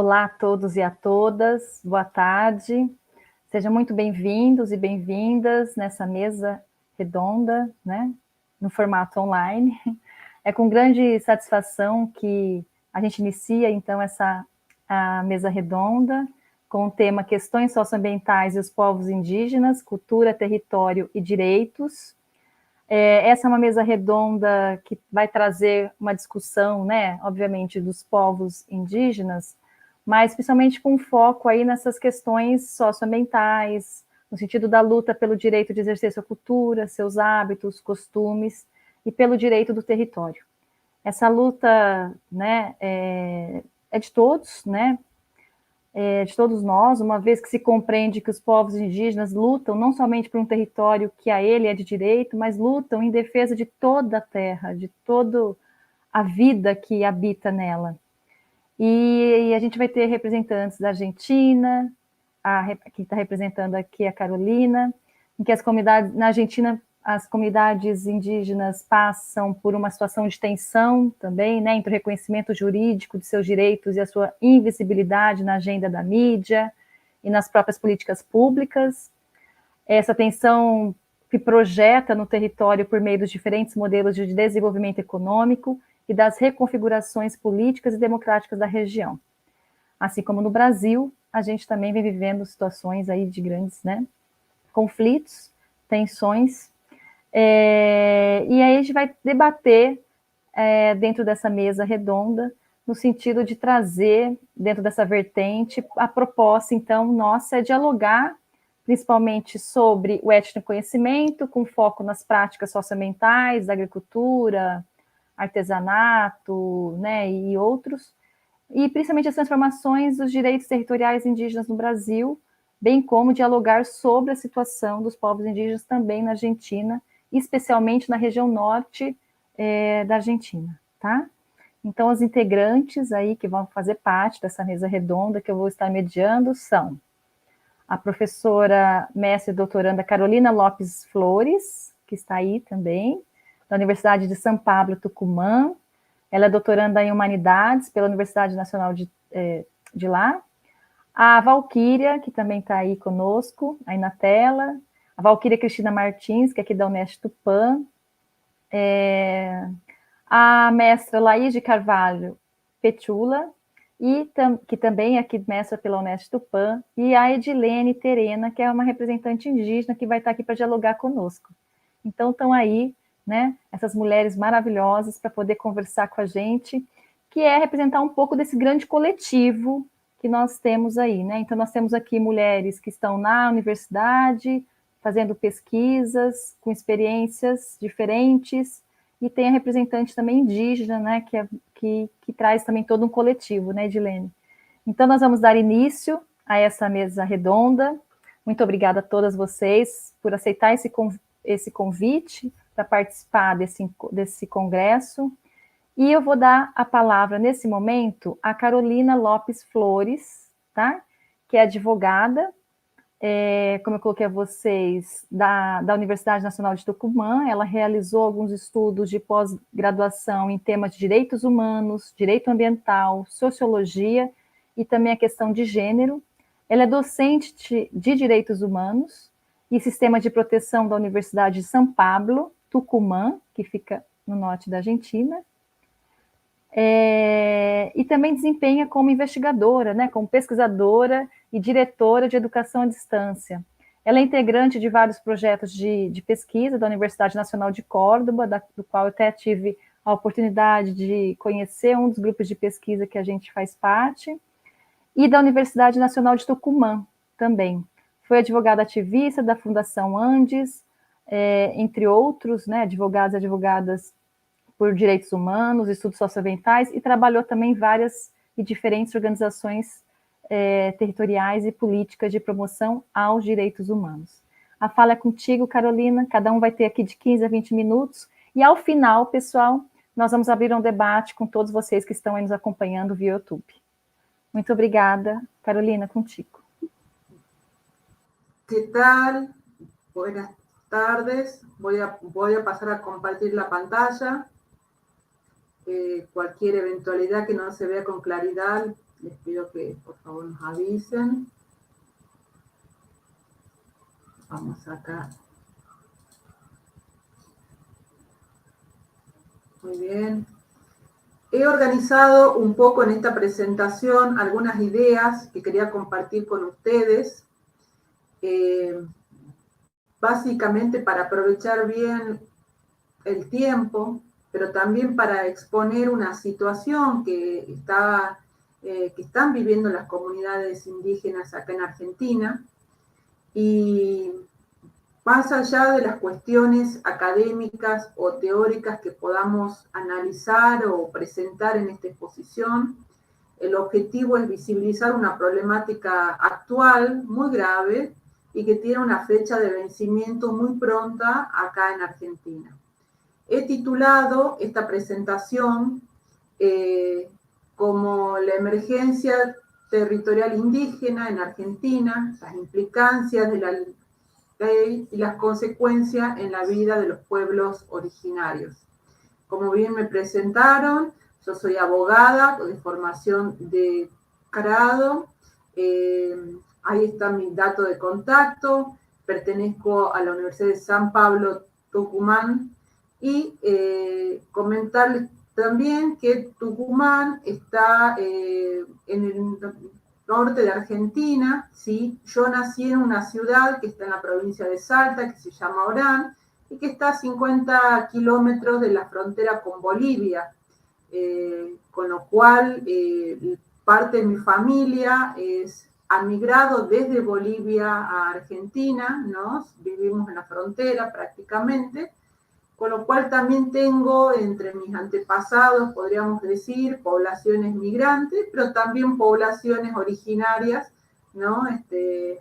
Olá a todos e a todas, boa tarde. Sejam muito bem-vindos e bem-vindas nessa mesa redonda, né, no formato online. É com grande satisfação que a gente inicia, então, a mesa redonda, com o tema Questões Socioambientais e os Povos Indígenas, Cultura, Território e Direitos. Essa é uma mesa redonda que vai trazer uma discussão, né, obviamente, dos povos indígenas, mas principalmente com foco aí nessas questões socioambientais, no sentido da luta pelo direito de exercer sua cultura, seus hábitos, costumes e pelo direito do território. Essa luta, né, é de todos, né, de todos nós, uma vez que se compreende que os povos indígenas lutam não somente por um território que a ele é de direito, mas lutam em defesa de toda a terra, de toda a vida que habita nela. E a gente vai ter representantes da Argentina, que está representando aqui a Carolina, em que as comunidades, na Argentina, as comunidades indígenas passam por uma situação de tensão também, né, entre o reconhecimento jurídico de seus direitos e a sua invisibilidade na agenda da mídia e nas próprias políticas públicas. Essa tensão que projeta no território por meio dos diferentes modelos de desenvolvimento econômico e das reconfigurações políticas e democráticas da região. Assim como no Brasil, a gente também vem vivendo situações aí de grandes, né, conflitos, tensões, e aí a gente vai debater dentro dessa mesa redonda, no sentido de trazer, dentro dessa vertente, a proposta, então, nossa, é dialogar principalmente sobre o etnoconhecimento, com foco nas práticas socioambientais, da agricultura, artesanato, né, e outros, e principalmente as transformações dos direitos territoriais indígenas no Brasil, bem como dialogar sobre a situação dos povos indígenas também na Argentina, especialmente na região norte da Argentina, tá? Então, os integrantes aí que vão fazer parte dessa mesa redonda que eu vou estar mediando são a professora mestre doutoranda Carolina Lopes Flores, que está aí também, da Universidade de São Pablo, Tucumã. Ela é doutoranda em Humanidades pela Universidade Nacional de lá. A Valquíria, que também está aí conosco, aí na tela. A Valquíria Cristina Martins, que é aqui da Unesp Tupã. A mestra Laís de Carvalho Petula, que também é aqui mestra pela Unesp Tupã, e a Edilene Terena, que é uma representante indígena que vai estar aqui para dialogar conosco. Então, estão aí, né, essas mulheres maravilhosas para poder conversar com a gente, que é representar um pouco desse grande coletivo que nós temos aí, né? Então, nós temos aqui mulheres que estão na universidade, fazendo pesquisas, com experiências diferentes, e tem a representante também indígena, né, que traz também todo um coletivo, né, Edilene? Então, nós vamos dar início a essa mesa redonda. Muito obrigada a todas vocês por aceitar esse convite para participar desse congresso. E eu vou dar a palavra, nesse momento, a Carolina Lopes Flores, tá? Que é advogada, como eu coloquei a vocês, da Universidade Nacional de Tucumã. Ela realizou alguns estudos de pós-graduação em temas de direitos humanos, direito ambiental, sociologia e também a questão de gênero. Ela é docente de direitos humanos e sistema de proteção da Universidade de São Pablo, Tucumã, que fica no norte da Argentina. E também desempenha como investigadora, né, como pesquisadora e diretora de educação à distância. Ela é integrante de vários projetos de pesquisa da Universidade Nacional de Córdoba, do qual eu até tive a oportunidade de conhecer um dos grupos de pesquisa que a gente faz parte, e da Universidade Nacional de Tucumã também. Foi advogada ativista da Fundação Andes, entre outros, né, advogados e advogadas por direitos humanos, estudos socioambientais, e trabalhou também em várias e diferentes organizações territoriais e políticas de promoção aos direitos humanos. A fala é contigo, Carolina, cada um vai ter aqui de 15 a 20 minutos, e ao final, pessoal, nós vamos abrir um debate com todos vocês que estão aí nos acompanhando via YouTube. Muito obrigada, Carolina, contigo. ¿Qué tal? Buenas tardes. Voy a pasar a compartir la pantalla. Cualquier eventualidad que no se vea con claridad, les pido que por favor nos avisen. Vamos acá. Muy bien. He organizado un poco en esta presentación algunas ideas que quería compartir con ustedes, básicamente para aprovechar bien el tiempo, pero también para exponer una situación que están viviendo las comunidades indígenas acá en Argentina, y más allá de las cuestiones académicas o teóricas que podamos analizar o presentar en esta exposición, el objetivo es visibilizar una problemática actual muy grave y que tiene una fecha de vencimiento muy pronta acá en Argentina. He titulado esta presentación como la emergencia territorial indígena en Argentina, las implicancias de la ley y las consecuencias en la vida de los pueblos originarios. Como bien me presentaron, yo soy abogada de formación de grado, ahí está mi dato de contacto, pertenezco a la Universidad de San Pablo, Tucumán, y comentarles también que Tucumán está en el norte de Argentina, ¿sí? Yo nací en una ciudad que está en la provincia de Salta, que se llama Orán, y que está a 50 kilómetros de la frontera con Bolivia, con lo cual parte de mi familia ha migrado desde Bolivia a Argentina, ¿no? Vivimos en la frontera prácticamente, con lo cual también tengo entre mis antepasados, podríamos decir, poblaciones migrantes, pero también poblaciones originarias, ¿no?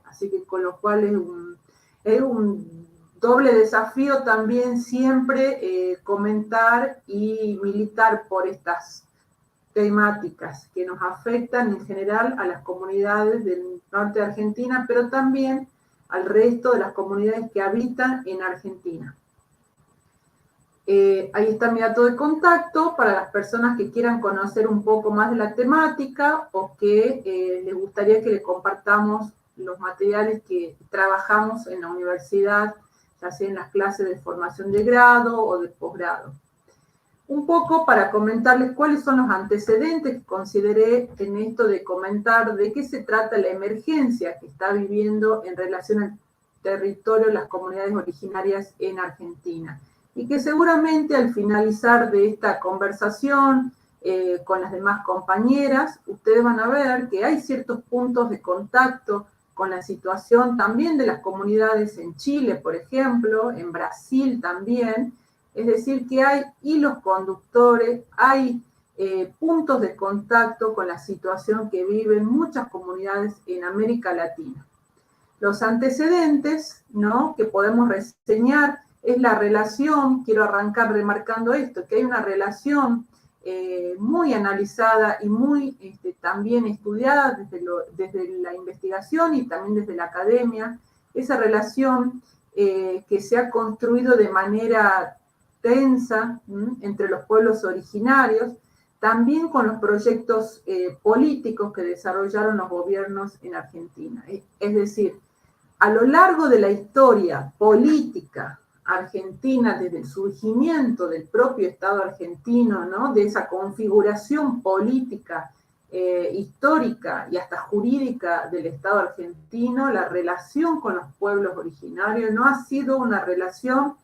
Así que con lo cual es un doble desafío también siempre comentar y militar por estas temáticas que nos afectan en general a las comunidades del norte de Argentina, pero también al resto de las comunidades que habitan en Argentina. Ahí está mi dato de contacto para las personas que quieran conocer un poco más de la temática o que les gustaría que les compartamos los materiales que trabajamos en la universidad, ya sea en las clases de formación de grado o de posgrado. Un poco para comentarles cuáles son los antecedentes que consideré en esto de comentar de qué se trata la emergencia que está viviendo en relación al territorio de las comunidades originarias en Argentina. Y que seguramente al finalizar de esta conversación con las demás compañeras, ustedes van a ver que hay ciertos puntos de contacto con la situación también de las comunidades en Chile, por ejemplo, en Brasil también. Es decir, que hay hilos conductores, hay puntos de contacto con la situación que viven muchas comunidades en América Latina. Los antecedentes, ¿no?, que podemos reseñar es la relación, quiero arrancar remarcando esto, que hay una relación muy analizada y muy también estudiada desde la investigación y también desde la academia, esa relación que se ha construido de manera tensa entre los pueblos originarios, también con los proyectos políticos que desarrollaron los gobiernos en Argentina. Es decir, a lo largo de la historia política argentina, desde el surgimiento del propio Estado argentino, ¿no?, de esa configuración política, histórica y hasta jurídica del Estado argentino, la relación con los pueblos originarios no ha sido una relación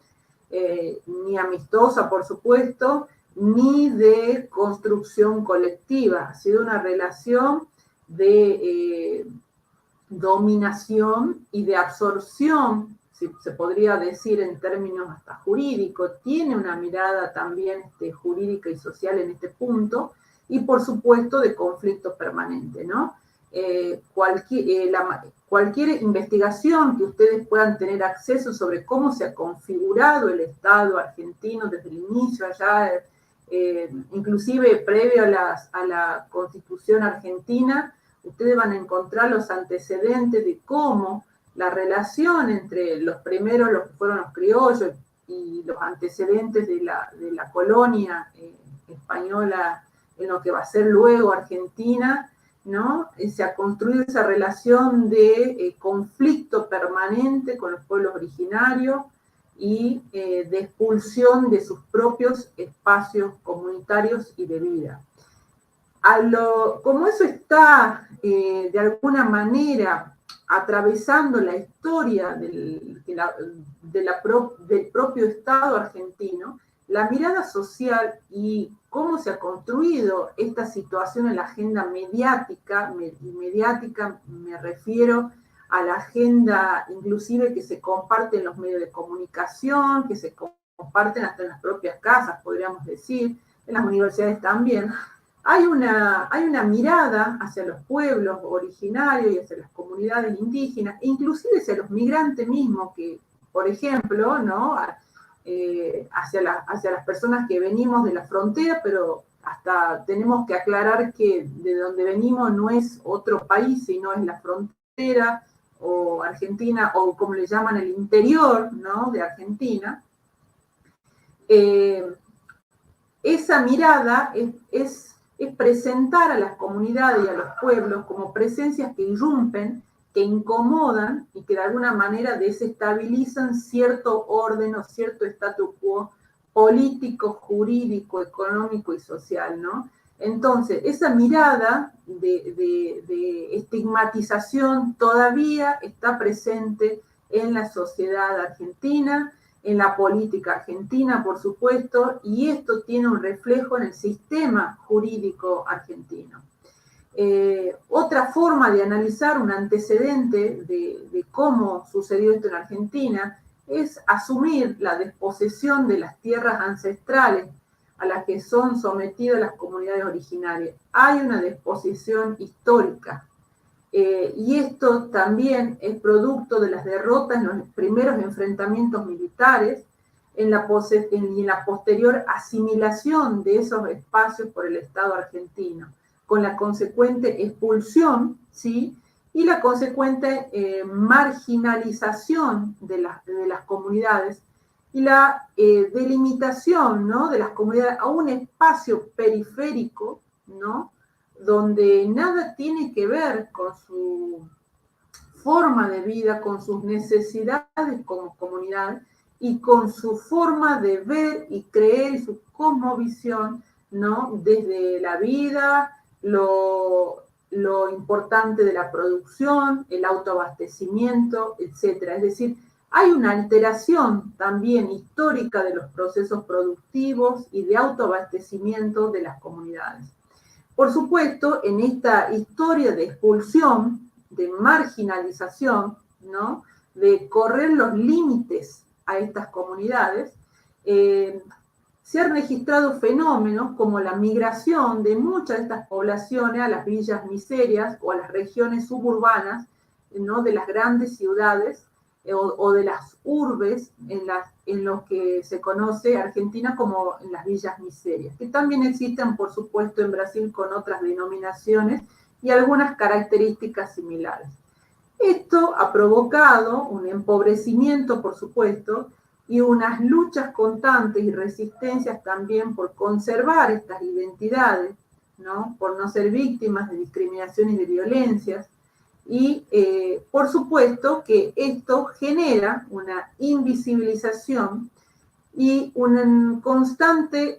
ni amistosa, por supuesto, ni de construcción colectiva. Ha sido una relación de dominación y de absorción, si se podría decir en términos hasta jurídicos. Tiene una mirada también jurídica y social en este punto, y por supuesto de conflicto permanente, ¿no? Cualquier investigación que ustedes puedan tener acceso sobre cómo se ha configurado el Estado argentino desde el inicio, allá, inclusive previo a la Constitución argentina, ustedes van a encontrar los antecedentes de cómo la relación entre los primeros, los que fueron los criollos, y los antecedentes de la colonia española en lo que va a ser luego Argentina, ¿no? Se ha construido esa relación de conflicto permanente con los pueblos originarios y de expulsión de sus propios espacios comunitarios y de vida. Como eso está de alguna manera atravesando la historia del propio Estado argentino, la mirada social y cómo se ha construido esta situación en la agenda mediática, mediática me refiero a la agenda inclusive que se comparte en los medios de comunicación, que se comparten hasta en las propias casas, podríamos decir, en las universidades también. Hay una mirada hacia los pueblos originarios y hacia las comunidades indígenas, e inclusive hacia los migrantes mismos, que, por ejemplo, ¿no? Hacia las personas que venimos de la frontera, pero hasta tenemos que aclarar que de donde venimos no es otro país, sino es la frontera, o Argentina, o como le llaman el interior, ¿no? De Argentina. Esa mirada es presentar a las comunidades y a los pueblos como presencias que irrumpen, que incomodan y que de alguna manera desestabilizan cierto orden o cierto statu quo político, jurídico, económico y social, ¿no? Entonces, esa mirada de estigmatización todavía está presente en la sociedad argentina, en la política argentina, por supuesto, y esto tiene un reflejo en el sistema jurídico argentino. Otra forma de analizar un antecedente de cómo sucedió esto en Argentina es asumir la desposesión de las tierras ancestrales a las que son sometidas las comunidades originarias. Hay una desposesión histórica, y esto también es producto de las derrotas en los primeros enfrentamientos militares, en la posterior asimilación de esos espacios por el Estado argentino, con la consecuente expulsión, ¿sí? Y la consecuente marginalización de las comunidades y la delimitación, ¿no? De las comunidades a un espacio periférico, ¿no? Donde nada tiene que ver con su forma de vida, con sus necesidades como comunidad y con su forma de ver y creer y su cosmovisión, ¿no? Desde la vida, lo importante de la producción, el autoabastecimiento, etc. Es decir, hay una alteración también histórica de los procesos productivos y de autoabastecimiento de las comunidades. Por supuesto, en esta historia de expulsión, de marginalización, ¿no? De correr los límites a estas comunidades, se han registrado fenómenos como la migración de muchas de estas poblaciones a las villas miserias o a las regiones suburbanas, ¿no? De las grandes ciudades o de las urbes en los que se conoce Argentina como en las villas miserias, que también existen, por supuesto, en Brasil con otras denominaciones y algunas características similares. Esto ha provocado un empobrecimiento, por supuesto, y unas luchas constantes y resistencias también por conservar estas identidades, ¿no? Por no ser víctimas de discriminación y de violencias. Y por supuesto que esto genera una invisibilización y una constante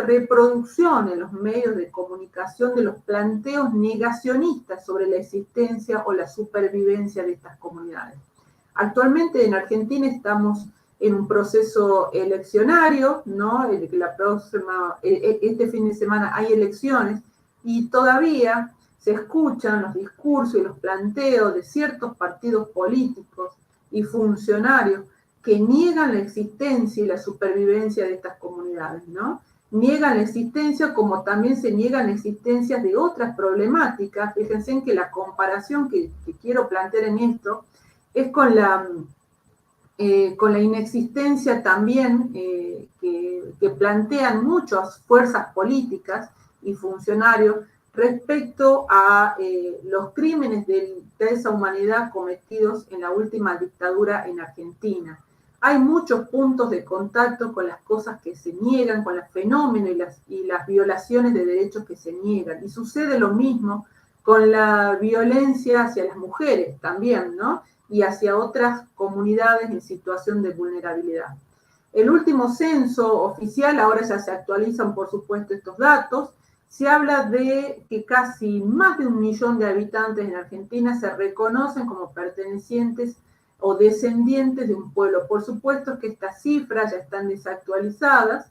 reproducción en los medios de comunicación de los planteos negacionistas sobre la existencia o la supervivencia de estas comunidades. Actualmente en Argentina estamos en un proceso eleccionario, ¿no? Este fin de semana hay elecciones y todavía se escuchan los discursos y los planteos de ciertos partidos políticos y funcionarios que niegan la existencia y la supervivencia de estas comunidades, ¿no? Niegan la existencia como también se niegan la existencia de otras problemáticas. Fíjense en que la comparación que quiero plantear en esto es con la inexistencia también que plantean muchas fuerzas políticas y funcionarios respecto a los crímenes de lesa humanidad cometidos en la última dictadura en Argentina. Hay muchos puntos de contacto con las cosas que se niegan, con los fenómenos y las violaciones de derechos que se niegan. Y sucede lo mismo con la violencia hacia las mujeres también, ¿no? Y hacia otras comunidades en situación de vulnerabilidad. El último censo oficial, ahora ya se actualizan por supuesto estos datos, se habla de que casi más de 1 millón de habitantes en Argentina se reconocen como pertenecientes o descendientes de un pueblo. Por supuesto que estas cifras ya están desactualizadas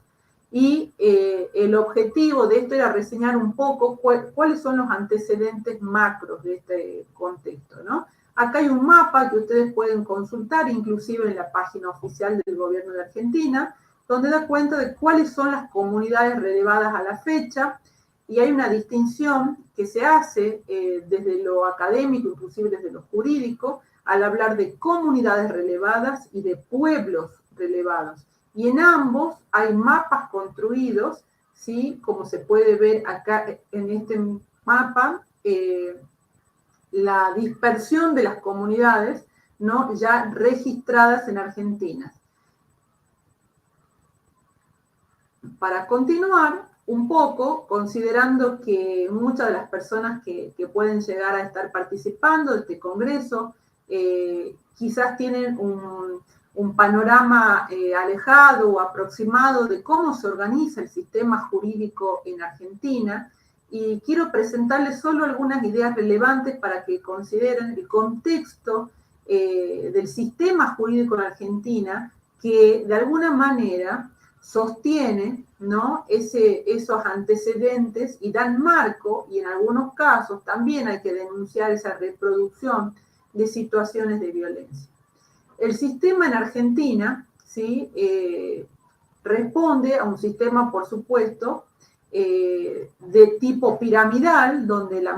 y el objetivo de esto era reseñar un poco cuáles son los antecedentes macros de este contexto, ¿no? Acá hay un mapa que ustedes pueden consultar, inclusive en la página oficial del gobierno de Argentina, donde da cuenta de cuáles son las comunidades relevadas a la fecha, y hay una distinción que se hace desde lo académico, inclusive desde lo jurídico, al hablar de comunidades relevadas y de pueblos relevados. Y en ambos hay mapas construidos, ¿sí? Como se puede ver acá en este mapa, la dispersión de las comunidades, ¿no? Ya registradas en Argentina. Para continuar un poco, considerando que muchas de las personas que pueden llegar a estar participando de este congreso quizás tienen un panorama alejado o aproximado de cómo se organiza el sistema jurídico en Argentina, y quiero presentarles solo algunas ideas relevantes para que consideren el contexto del sistema jurídico en Argentina, que de alguna manera sostiene, ¿no? esos antecedentes y dan marco, y en algunos casos también hay que denunciar esa reproducción de situaciones de violencia. El sistema en Argentina, ¿sí? Responde a un sistema, por supuesto, de tipo piramidal, donde las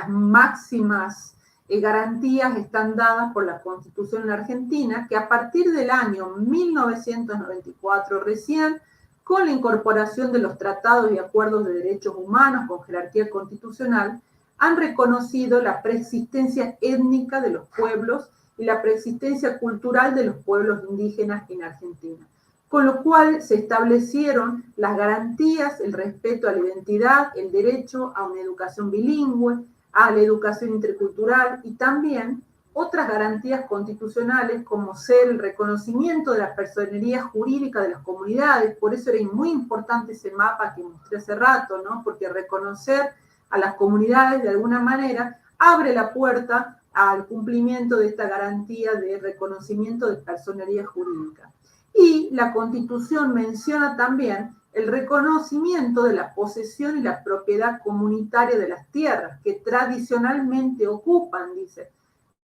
máximas garantías están dadas por la Constitución argentina, que a partir del año 1994 recién, con la incorporación de los tratados y acuerdos de derechos humanos con jerarquía constitucional, han reconocido la preexistencia étnica de los pueblos y la preexistencia cultural de los pueblos indígenas en Argentina, con lo cual se establecieron las garantías, el respeto a la identidad, el derecho a una educación bilingüe, a la educación intercultural, y también otras garantías constitucionales como ser el reconocimiento de la personería jurídica de las comunidades. Por eso era muy importante ese mapa que mostré hace rato, ¿no? Porque reconocer a las comunidades de alguna manera abre la puerta al cumplimiento de esta garantía de reconocimiento de personería jurídica. Y la Constitución menciona también el reconocimiento de la posesión y la propiedad comunitaria de las tierras que tradicionalmente ocupan, dice.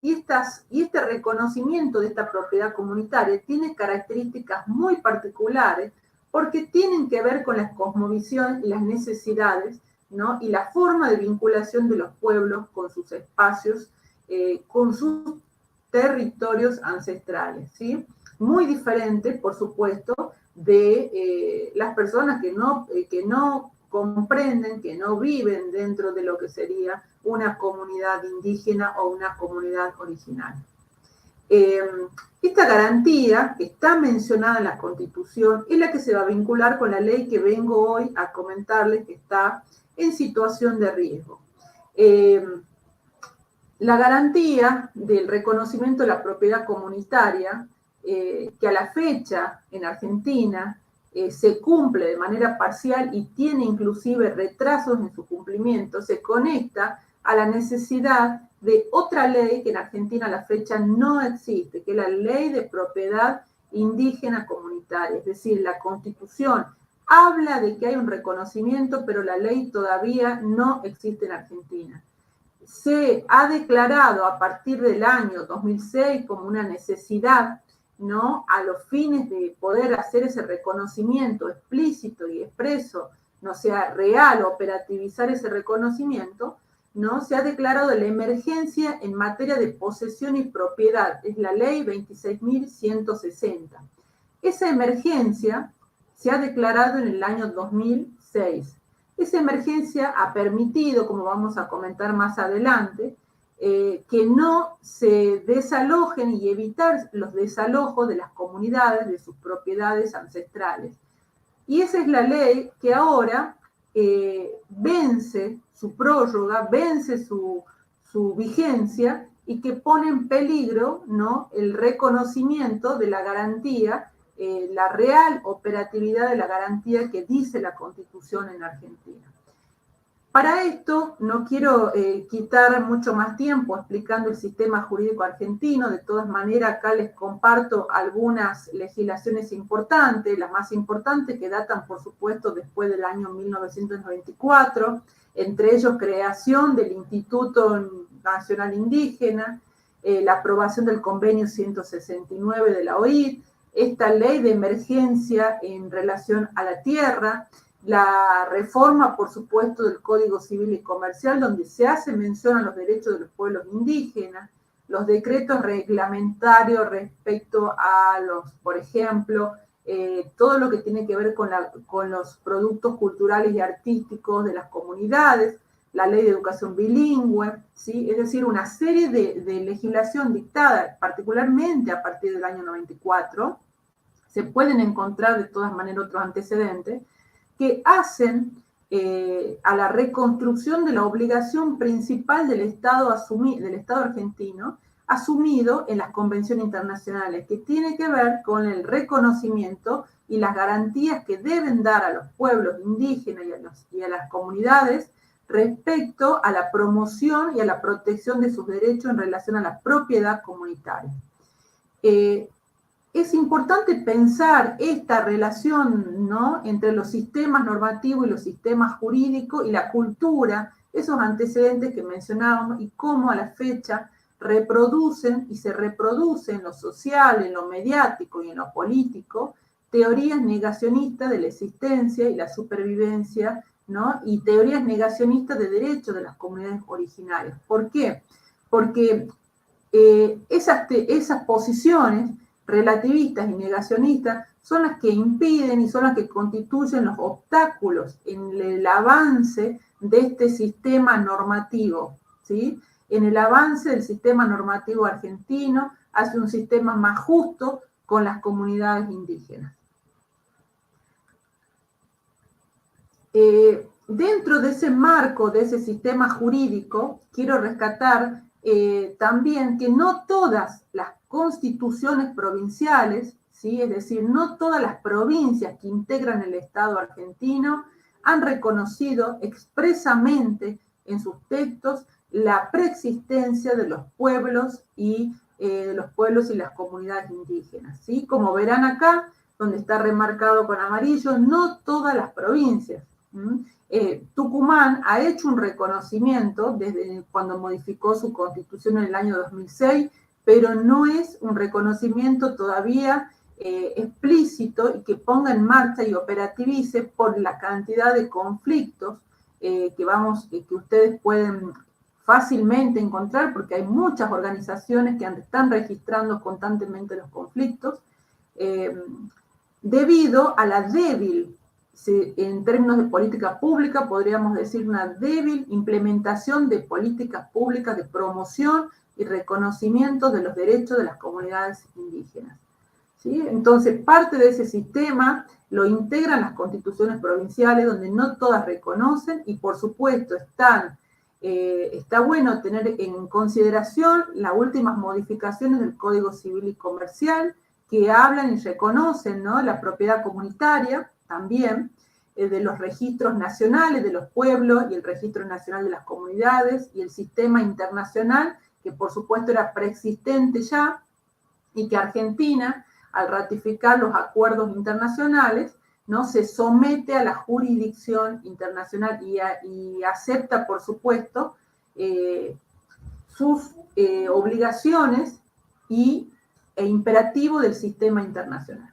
Y este reconocimiento de esta propiedad comunitaria tiene características muy particulares porque tienen que ver con la cosmovisión y las necesidades, ¿no? Y la forma de vinculación de los pueblos con sus espacios, con sus territorios ancestrales, ¿sí? Muy diferente, por supuesto, de las personas que no comprenden, que no viven dentro de lo que sería una comunidad indígena o una comunidad original. Esta garantía que está mencionada en la Constitución es la que se va a vincular con la ley que vengo hoy a comentarles, que está en situación de riesgo. La garantía del reconocimiento de la propiedad comunitaria, que a la fecha en Argentina se cumple de manera parcial y tiene inclusive retrasos en su cumplimiento, se conecta a la necesidad de otra ley que en Argentina a la fecha no existe, que es la Ley de Propiedad Indígena Comunitaria. Es decir, la Constitución habla de que hay un reconocimiento, pero la ley todavía no existe en Argentina. Se ha declarado a partir del año 2006 como una necesidad, ¿no? A los fines de poder hacer ese reconocimiento explícito y expreso, no sea real, operativizar ese reconocimiento, ¿no? Se ha declarado la emergencia en materia de posesión y propiedad, es la ley 26.160. Esa emergencia se ha declarado en el año 2006. Esa emergencia ha permitido, como vamos a comentar más adelante, que no se desalojen y evitar los desalojos de las comunidades de sus propiedades ancestrales. Y esa es la ley que ahora vence su prórroga, vence su vigencia y que pone en peligro, ¿no?, el reconocimiento de la garantía, la real operatividad de la garantía que dice la Constitución en Argentina. Para esto no quiero quitar mucho más tiempo explicando el sistema jurídico argentino. De todas maneras, acá les comparto algunas legislaciones importantes, las más importantes que datan, por supuesto, después del año 1994, entre ellos creación del Instituto Nacional Indígena, la aprobación del convenio 169 de la OIT, esta ley de emergencia en relación a la tierra, la reforma, por supuesto, del Código Civil y Comercial, donde se hace mención a los derechos de los pueblos indígenas, los decretos reglamentarios respecto a los, por ejemplo, todo lo que tiene que ver con los productos culturales y artísticos de las comunidades, la ley de educación bilingüe, ¿sí? Es decir, una serie de legislación dictada, particularmente a partir del año 94, se pueden encontrar de todas maneras otros antecedentes, que hacen a la reconstrucción de la obligación principal del Estado argentino, asumido en las convenciones internacionales, que tiene que ver con el reconocimiento y las garantías que deben dar a los pueblos indígenas y a las comunidades respecto a la promoción y a la protección de sus derechos en relación a la propiedad comunitaria. Es importante pensar esta relación, ¿no?, entre los sistemas normativos y los sistemas jurídicos y la cultura, esos antecedentes que mencionábamos, y cómo a la fecha reproducen y se reproducen en lo social, en lo mediático y en lo político teorías negacionistas de la existencia y la supervivencia, ¿no?, y teorías negacionistas de derechos de las comunidades originarias. ¿Por qué? Porque esas posiciones relativistas y negacionistas son las que impiden y son las que constituyen los obstáculos en el avance de este sistema normativo, ¿sí?, en el avance del sistema normativo argentino hacia un sistema más justo con las comunidades indígenas. Dentro de ese marco, de ese sistema jurídico, quiero rescatar también que no todas las constituciones provinciales, ¿sí?, es decir, no todas las provincias que integran el Estado argentino han reconocido expresamente en sus textos la preexistencia de los pueblos y las comunidades indígenas, ¿sí? Como verán acá, donde está remarcado con amarillo, no todas las provincias. Tucumán ha hecho un reconocimiento desde cuando modificó su constitución en el año 2006, pero no es un reconocimiento todavía explícito y que ponga en marcha y operativice por la cantidad de conflictos que ustedes pueden fácilmente encontrar, porque hay muchas organizaciones que están registrando constantemente los conflictos, debido a la débil, en términos de política pública, podríamos decir una débil implementación de políticas públicas de promoción y reconocimiento de los derechos de las comunidades indígenas, ¿sí? Entonces, parte de ese sistema lo integran las constituciones provinciales, donde no todas reconocen, y por supuesto está bueno tener en consideración las últimas modificaciones del Código Civil y Comercial, que hablan y reconocen, ¿no?, la propiedad comunitaria también, de los registros nacionales de los pueblos y el registro nacional de las comunidades y el sistema internacional, que por supuesto era preexistente ya, y que Argentina, al ratificar los acuerdos internacionales, ¿no?, se somete a la jurisdicción internacional y acepta, por supuesto, sus obligaciones e imperativos del sistema internacional.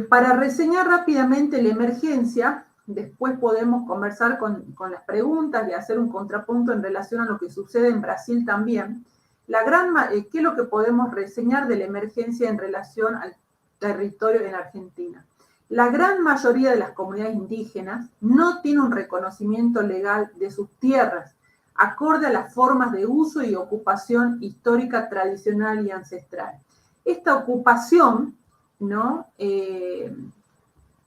Para reseñar rápidamente la emergencia, después podemos conversar con las preguntas y hacer un contrapunto en relación a lo que sucede en Brasil también. ¿Qué es lo que podemos reseñar de la emergencia en relación al territorio en Argentina? La gran mayoría de las comunidades indígenas no tiene un reconocimiento legal de sus tierras, acorde a las formas de uso y ocupación histórica, tradicional y ancestral. Esta ocupación, ¿no?,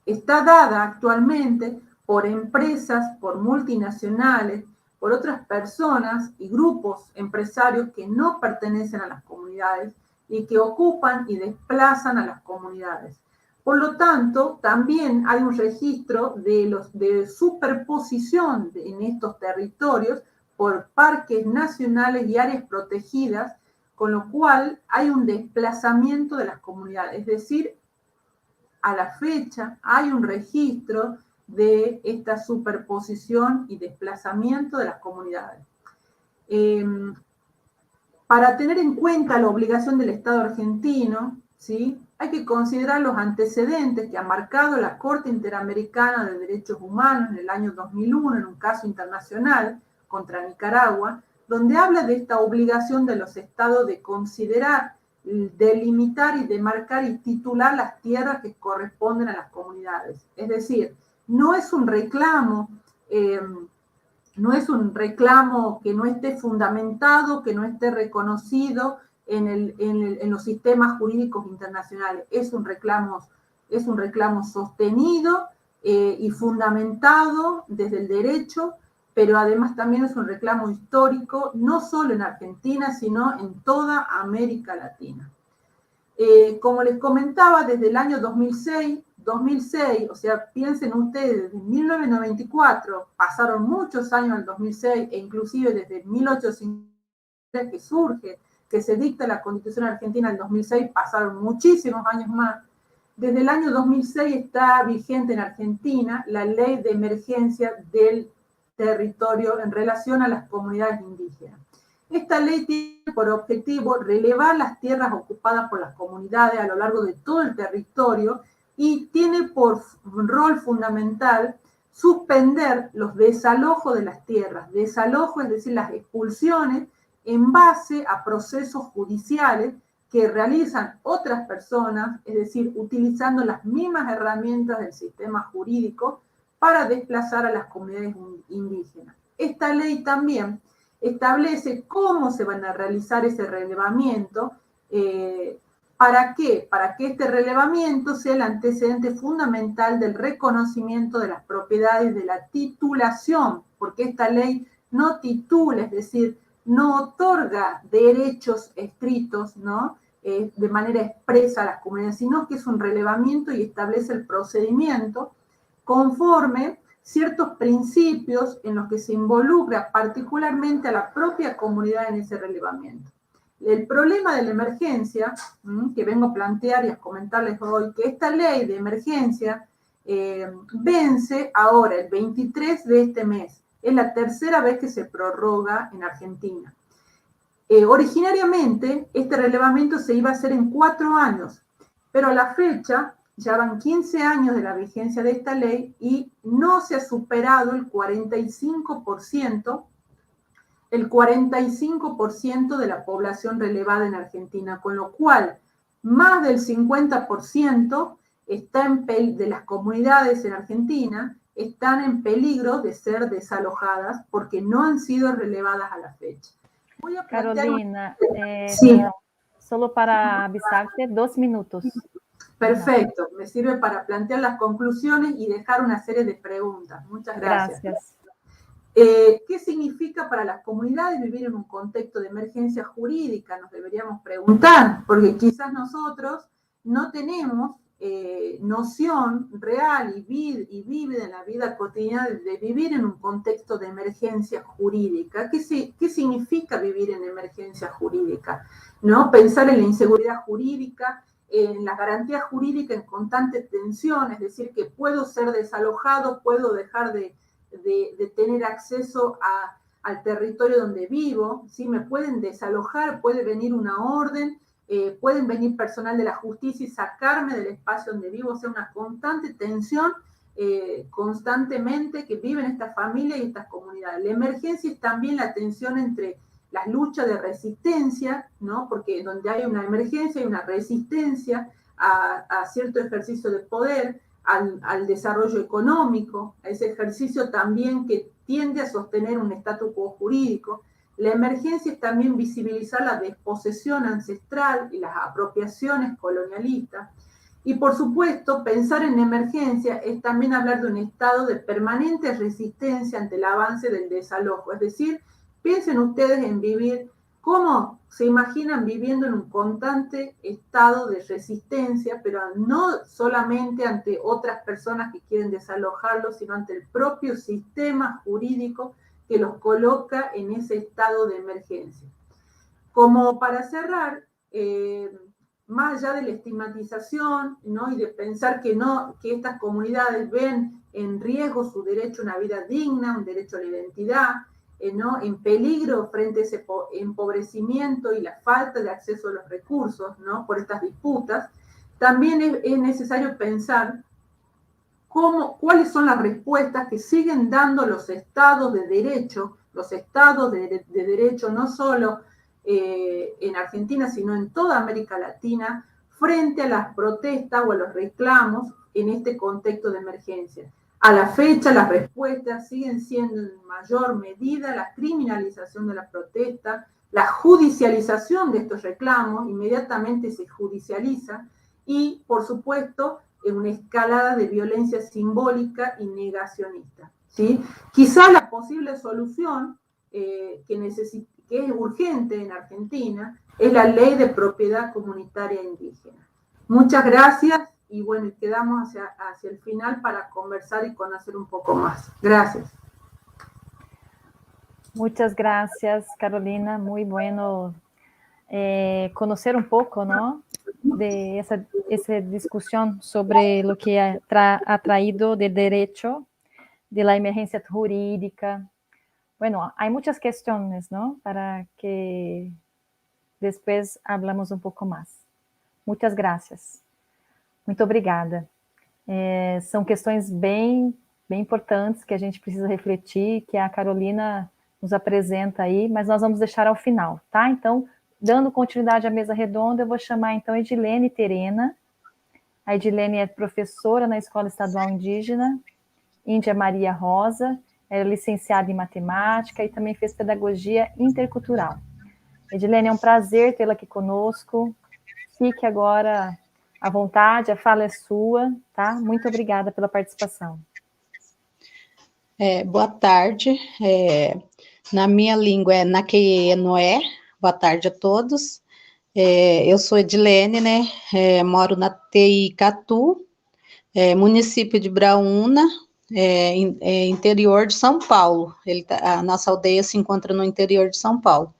está dada actualmente por empresas, por multinacionales, por otras personas y grupos empresarios que no pertenecen a las comunidades y que ocupan y desplazan a las comunidades. Por lo tanto, también hay un registro de superposición en estos territorios por parques nacionales y áreas protegidas, con lo cual hay un desplazamiento de las comunidades. Es decir, a la fecha hay un registro de esta superposición y desplazamiento de las comunidades. Para tener en cuenta la obligación del Estado argentino, ¿sí?, hay que considerar los antecedentes que ha marcado la Corte Interamericana de Derechos Humanos en el año 2001, en un caso internacional contra Nicaragua, donde habla de esta obligación de los estados de considerar, delimitar y demarcar y titular las tierras que corresponden a las comunidades. Es decir, no es un reclamo que no esté fundamentado, que no esté reconocido en los sistemas jurídicos internacionales. Es un reclamo sostenido y fundamentado desde el derecho, pero además también es un reclamo histórico, no solo en Argentina, sino en toda América Latina. Como les comentaba, desde el año 2006, o sea, piensen ustedes, desde 1994, pasaron muchos años en el 2006, e inclusive desde 1850 que surge, que se dicta la Constitución Argentina en 2006, pasaron muchísimos años más. Desde el año 2006 está vigente en Argentina la Ley de Emergencia del Territorio en relación a las comunidades indígenas. Esta ley tiene por objetivo relevar las tierras ocupadas por las comunidades a lo largo de todo el territorio y tiene por rol fundamental suspender los desalojos de las tierras. Desalojo, es decir, las expulsiones en base a procesos judiciales que realizan otras personas, es decir, utilizando las mismas herramientas del sistema jurídico para desplazar a las comunidades indígenas. Esta ley también establece cómo se van a realizar ese relevamiento. ¿Para qué? Para que este relevamiento sea el antecedente fundamental del reconocimiento de las propiedades, de la titulación, porque esta ley no titula, es decir, no otorga derechos estrictos, ¿no?, de manera expresa a las comunidades, sino que es un relevamiento y establece el procedimiento conforme ciertos principios en los que se involucra particularmente a la propia comunidad en ese relevamiento. El problema de la emergencia, que vengo a plantear y a comentarles hoy, que esta ley de emergencia vence ahora, el 23 de este mes. Es la tercera vez que se prorroga en Argentina. Originariamente, este relevamiento se iba a hacer en 4 años, pero a la fecha ya van 15 años de la vigencia de esta ley y no se ha superado el 45% de la población relevada en Argentina, con lo cual más del 50% de las comunidades en Argentina están en peligro de ser desalojadas porque no han sido relevadas a la fecha. Carolina, sí. Solo para avisarte, 2 minutos. Perfecto, me sirve para plantear las conclusiones y dejar una serie de preguntas. Muchas gracias. ¿Qué significa para las comunidades vivir en un contexto de emergencia jurídica? Nos deberíamos preguntar, porque quizás nosotros no tenemos noción real y vívida en la vida cotidiana de vivir en un contexto de emergencia jurídica. ¿Qué significa vivir en emergencia jurídica? ¿No? Pensar en la inseguridad jurídica, en las garantías jurídicas en constante tensión, es decir, que puedo ser desalojado, puedo dejar de tener acceso al territorio donde vivo, ¿sí? Me pueden desalojar, puede venir una orden, pueden venir personal de la justicia y sacarme del espacio donde vivo, o sea, una constante tensión constantemente que viven estas familias y estas comunidades. La emergencia es también la tensión entre las luchas de resistencia, ¿no? Porque donde hay una emergencia hay una resistencia a cierto ejercicio de poder, al desarrollo económico, a ese ejercicio también que tiende a sostener un statu quo jurídico. La emergencia es también visibilizar la desposesión ancestral y las apropiaciones colonialistas. Y por supuesto, pensar en emergencia es también hablar de un estado de permanente resistencia ante el avance del desalojo. Es decir, piensen ustedes en vivir, ¿cómo se imaginan viviendo en un constante estado de resistencia, pero no solamente ante otras personas que quieren desalojarlos, sino ante el propio sistema jurídico que los coloca en ese estado de emergencia? Como para cerrar, más allá de la estigmatización, ¿no? Y de pensar que estas comunidades ven en riesgo su derecho a una vida digna, un derecho a la identidad, ¿no? En peligro frente a ese empobrecimiento y la falta de acceso a los recursos, ¿no? Por estas disputas, también es necesario pensar cuáles son las respuestas que siguen dando los estados de derecho, no solo en Argentina, sino en toda América Latina, frente a las protestas o a los reclamos en este contexto de emergencia. A la fecha, las respuestas siguen siendo en mayor medida la criminalización de la protesta, la judicialización de estos reclamos, inmediatamente se judicializa, y, por supuesto, una escalada de violencia simbólica y negacionista, ¿sí? Quizá la posible solución que es urgente en Argentina es la ley de propiedad comunitaria indígena. Muchas gracias y bueno, quedamos hacia el final para conversar y conocer un poco más. Gracias. Muchas gracias, Carolina. Muy bueno conocer un poco, ¿no? De esa discusión sobre lo que ha traído de derecho, de la emergencia jurídica. Bueno, hay muchas cuestiones, ¿no? Para que después hablamos un pouco mais. Muitas graças. Muito obrigada. São questões bem importantes que a gente precisa refletir, que a Carolina nos apresenta aí, mas nós vamos deixar ao final, tá? Então, dando continuidade à mesa redonda, eu vou chamar então a Edilene Terena. A Edilene é professora na Escola Estadual Indígena Índia Maria Rosa, é licenciada em matemática e também fez pedagogia intercultural. Edilene, é um prazer tê-la aqui conosco. Fique agora à vontade, a fala é sua, tá? Muito obrigada pela participação. Boa tarde. Na minha língua é Naqueenoé. Boa tarde a todos. Eu sou Edilene, né? Moro na TI Catu, município de Braúna, interior de São Paulo. A nossa aldeia se encontra no interior de São Paulo.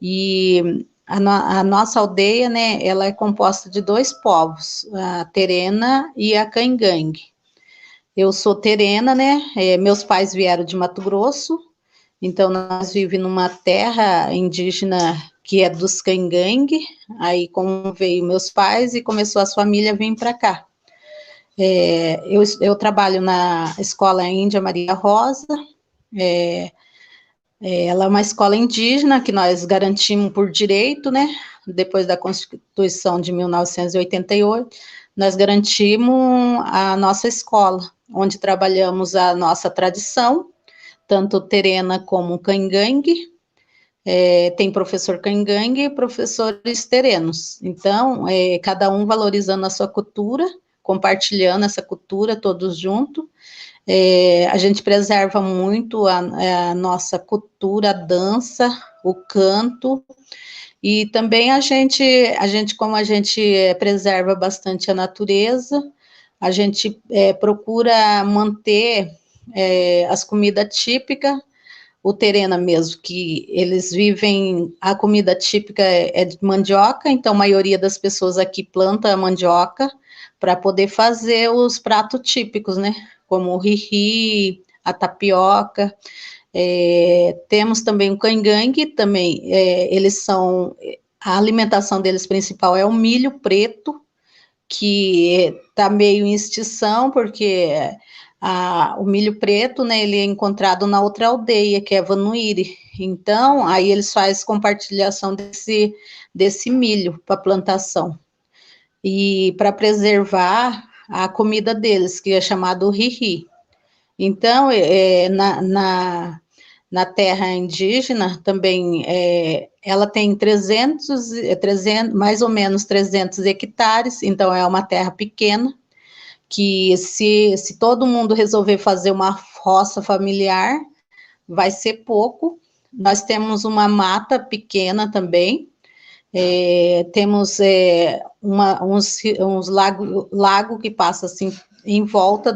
E a nossa aldeia, né, ela é composta de dois povos, a Terena e a Cangangue. Eu sou terena, né, meus pais vieram de Mato Grosso, então nós vivemos numa terra indígena que é dos Cangangue, aí como veio meus pais e começou a família a vir para cá. Eu trabalho na Escola Índia Maria Rosa, ela é uma escola indígena que nós garantimos por direito, né? Depois da Constituição de 1988, nós garantimos a nossa escola, onde trabalhamos a nossa tradição, tanto terena como cangangue. Tem professor cangangue e professores terenos. Então, cada um valorizando a sua cultura, compartilhando essa cultura todos juntos. A gente preserva muito a nossa cultura, a dança, o canto, e também a gente como a gente preserva bastante a natureza, a gente procura manter as comidas típicas, o terena mesmo, que eles vivem, a comida típica é de mandioca, então a maioria das pessoas aqui planta a mandioca para poder fazer os pratos típicos, né? Como o rihi, a tapioca. Temos também o cangangue, também, a alimentação deles principal é o milho preto, que está meio em extinção, porque o milho preto, né, ele é encontrado na outra aldeia, que é Vanuíri. Então, aí eles fazem compartilhação desse milho para plantação. E para preservar a comida deles, que é chamado rihi. Então, na terra indígena, também ela tem 300, mais ou menos 300 hectares, então é uma terra pequena, que se todo mundo resolver fazer uma roça familiar, vai ser pouco. Nós temos uma mata pequena também, temos uns lago que passa assim em volta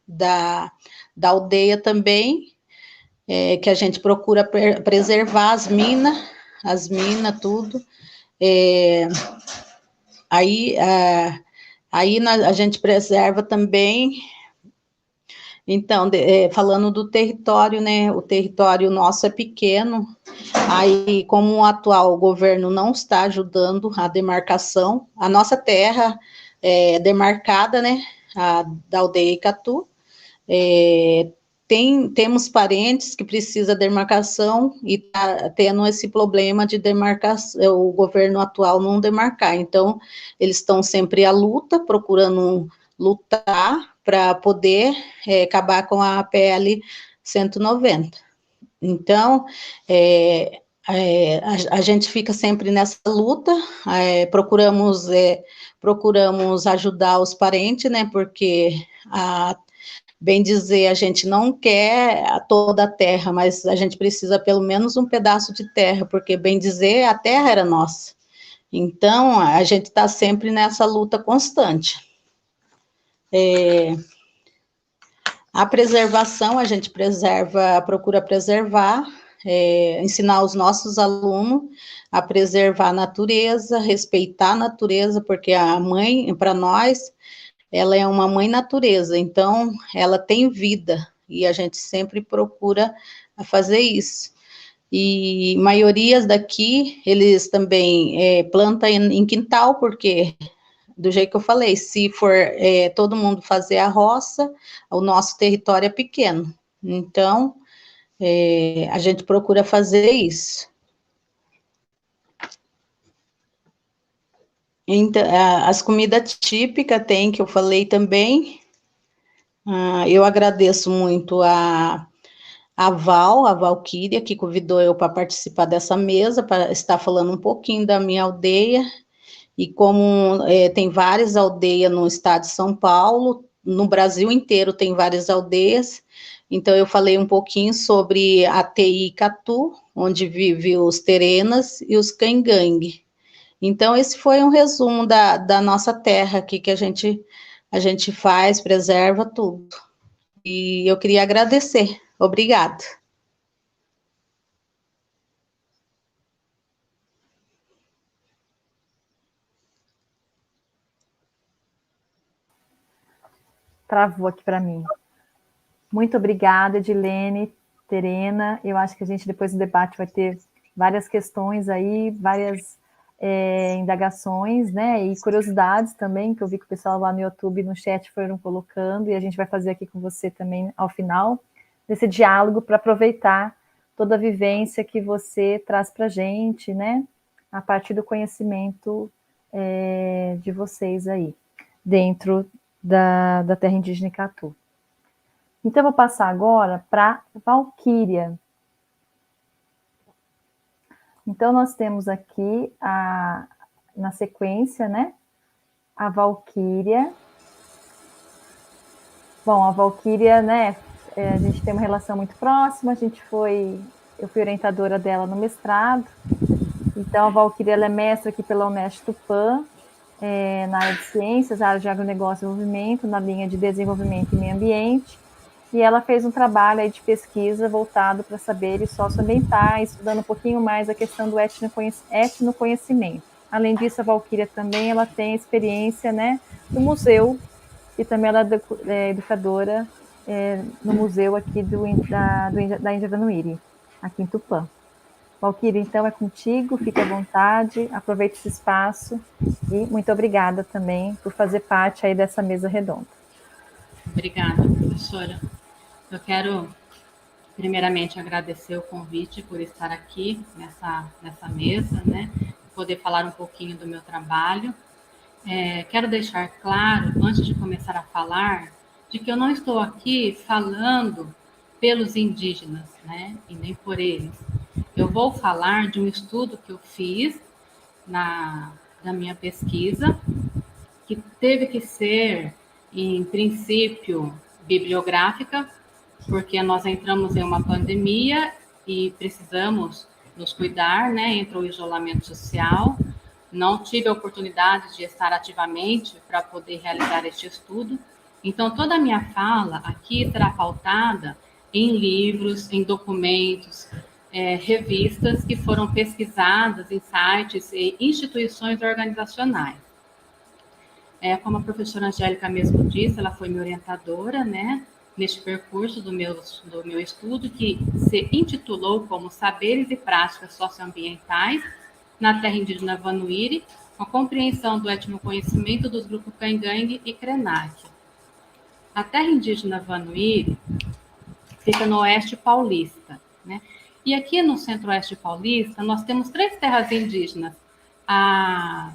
da aldeia também, que a gente procura preservar as minas, tudo. Aí a gente preserva também. Então, falando do território, né? O território nosso é pequeno. Aí, como o atual governo não está ajudando a demarcação, a nossa terra é demarcada, né? Da aldeia Icatu. Temos parentes que precisam de demarcação e está tendo esse problema de demarcação, o governo atual não demarcar. Então, eles estão sempre à luta, procurando lutar para poder acabar com a PL 190. Então, a gente fica sempre nessa luta, procuramos ajudar os parentes, né, porque bem dizer, a gente não quer toda a terra, mas a gente precisa pelo menos um pedaço de terra, porque, bem dizer, a terra era nossa. Então, a gente está sempre nessa luta constante. A preservação, a gente procura preservar, ensinar os nossos alunos a preservar a natureza, respeitar a natureza, porque a mãe, para nós, ela é uma mãe natureza, então ela tem vida, e a gente sempre procura fazer isso. E maiorias daqui, eles também plantam em quintal, porque, do jeito que eu falei, se for todo mundo fazer a roça, o nosso território é pequeno. Então, a gente procura fazer isso. Então, as comidas típicas tem, que eu falei também. Eu agradeço muito a Valquíria, que convidou eu para participar dessa mesa, para estar falando um pouquinho da minha aldeia, e como tem várias aldeias no estado de São Paulo, no Brasil inteiro tem várias aldeias, então eu falei um pouquinho sobre a TI Catu, onde vive os Terenas e os Cangangue. Então, esse foi um resumo da nossa terra aqui, que a gente faz, preserva tudo. E eu queria agradecer. Obrigada. Travou aqui para mim. Muito obrigada, Edilene, Terena. Eu acho que a gente, depois do debate, vai ter várias questões aí, várias indagações, né, e curiosidades também, que eu vi que o pessoal lá no YouTube, no chat, foram colocando, e a gente vai fazer aqui com você também, ao final, desse diálogo, para aproveitar toda a vivência que você traz para a gente, né, a partir do conhecimento de vocês aí, dentro da terra indígena Icatu. Então, eu vou passar agora para Valquíria. Então, nós temos aqui, na sequência, né, a Valquíria. Bom, a Valquíria, né, a gente tem uma relação muito próxima, eu fui orientadora dela no mestrado, então a Valquíria, ela é mestra aqui pela Unesp Tupã, na área de ciências, área de agronegócio e desenvolvimento, na linha de desenvolvimento e meio ambiente, e ela fez um trabalho aí de pesquisa voltado para saberes socioambientais, estudando um pouquinho mais a questão do etnoconhecimento. Além disso, a Valquíria também ela tem experiência, né, no museu, e também ela é educadora no museu aqui da Índia Vanuiri, aqui em Tupã. Valquíria, então é contigo, fique à vontade, aproveite esse espaço, e muito obrigada também por fazer parte aí dessa mesa redonda. Obrigada, professora. Eu quero, primeiramente, agradecer o convite por estar aqui nessa mesa, né? Poder falar um pouquinho do meu trabalho. Quero deixar claro, antes de começar a falar, de que eu não estou aqui falando pelos indígenas, né, e nem por eles. Eu vou falar de um estudo que eu fiz na minha pesquisa, que teve que ser, em princípio, bibliográfica, porque nós entramos em uma pandemia e precisamos nos cuidar, né? Entrou o isolamento social. Não tive a oportunidade de estar ativamente para poder realizar este estudo. Então, toda a minha fala aqui será pautada em livros, em documentos, revistas que foram pesquisadas em sites e instituições organizacionais. Como a professora Angélica mesmo disse, ela foi minha orientadora, né, neste percurso do meu estudo, que se intitulou como Saberes e Práticas Socioambientais na Terra Indígena Vanuiri, com a compreensão do etnoconhecimento dos grupos Cangangue e Krenak. A Terra Indígena Vanuiri fica no Oeste Paulista, né? E aqui no Centro-Oeste Paulista, nós temos 3 terras indígenas. A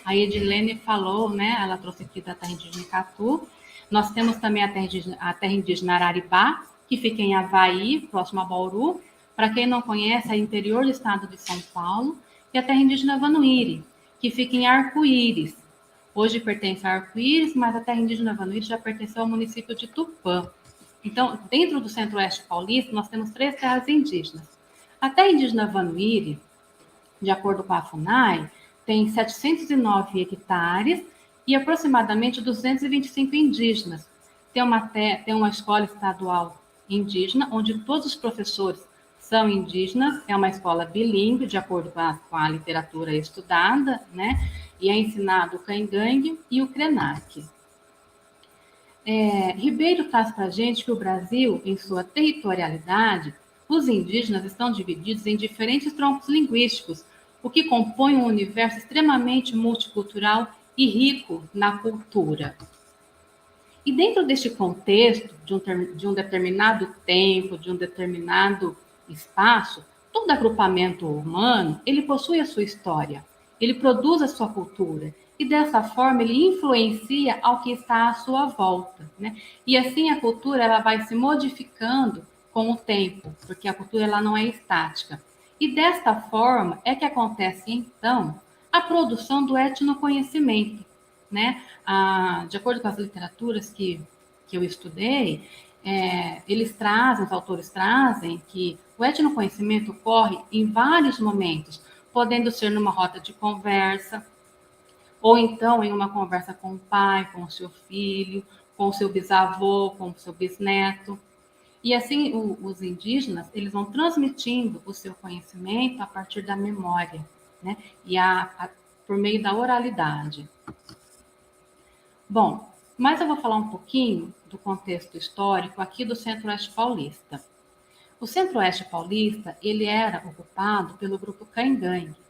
Edilene falou, né? Ela trouxe aqui da terra indígena Catu. Nós temos também a terra indígena Araribá, que fica em Avaí, próximo a Bauru. Para quem não conhece, é interior do estado de São Paulo. E a terra indígena Vanuiri, que fica em Arco-Íris. Hoje pertence a Arco-Íris, mas a terra indígena Vanuiri já pertenceu ao município de Tupã. Então, dentro do Centro-Oeste Paulista, nós temos 3 terras indígenas. A terra indígena Vanuiri, de acordo com a FUNAI, tem 709 hectares e aproximadamente 225 indígenas. Tem uma escola estadual indígena, onde todos os professores são indígenas, é uma escola bilíngue, de acordo com a literatura estudada, né? E é ensinado o Cangangue e o Krenak. Ribeiro traz para a gente que o Brasil, em sua territorialidade, os indígenas estão divididos em diferentes troncos linguísticos, o que compõe um universo extremamente multicultural e rico na cultura. E dentro deste contexto, de um determinado tempo, de um determinado espaço, todo agrupamento humano, ele possui a sua história, ele produz a sua cultura, e dessa forma ele influencia ao que está à sua volta, né? E assim a cultura ela vai se modificando com o tempo, porque a cultura ela não é estática. E desta forma é que acontece, então, a produção do etnoconhecimento, né? De acordo com as literaturas que eu estudei, os autores trazem que o etnoconhecimento ocorre em vários momentos, podendo ser numa roda de conversa, ou então em uma conversa com o pai, com o seu filho, com o seu bisavô, com o seu bisneto. E assim, os indígenas, eles vão transmitindo o seu conhecimento a partir da memória, né? E por meio da oralidade. Bom, mas eu vou falar um pouquinho do contexto histórico aqui do Centro-Oeste Paulista. O Centro-Oeste Paulista, ele era ocupado pelo grupo Cangangue.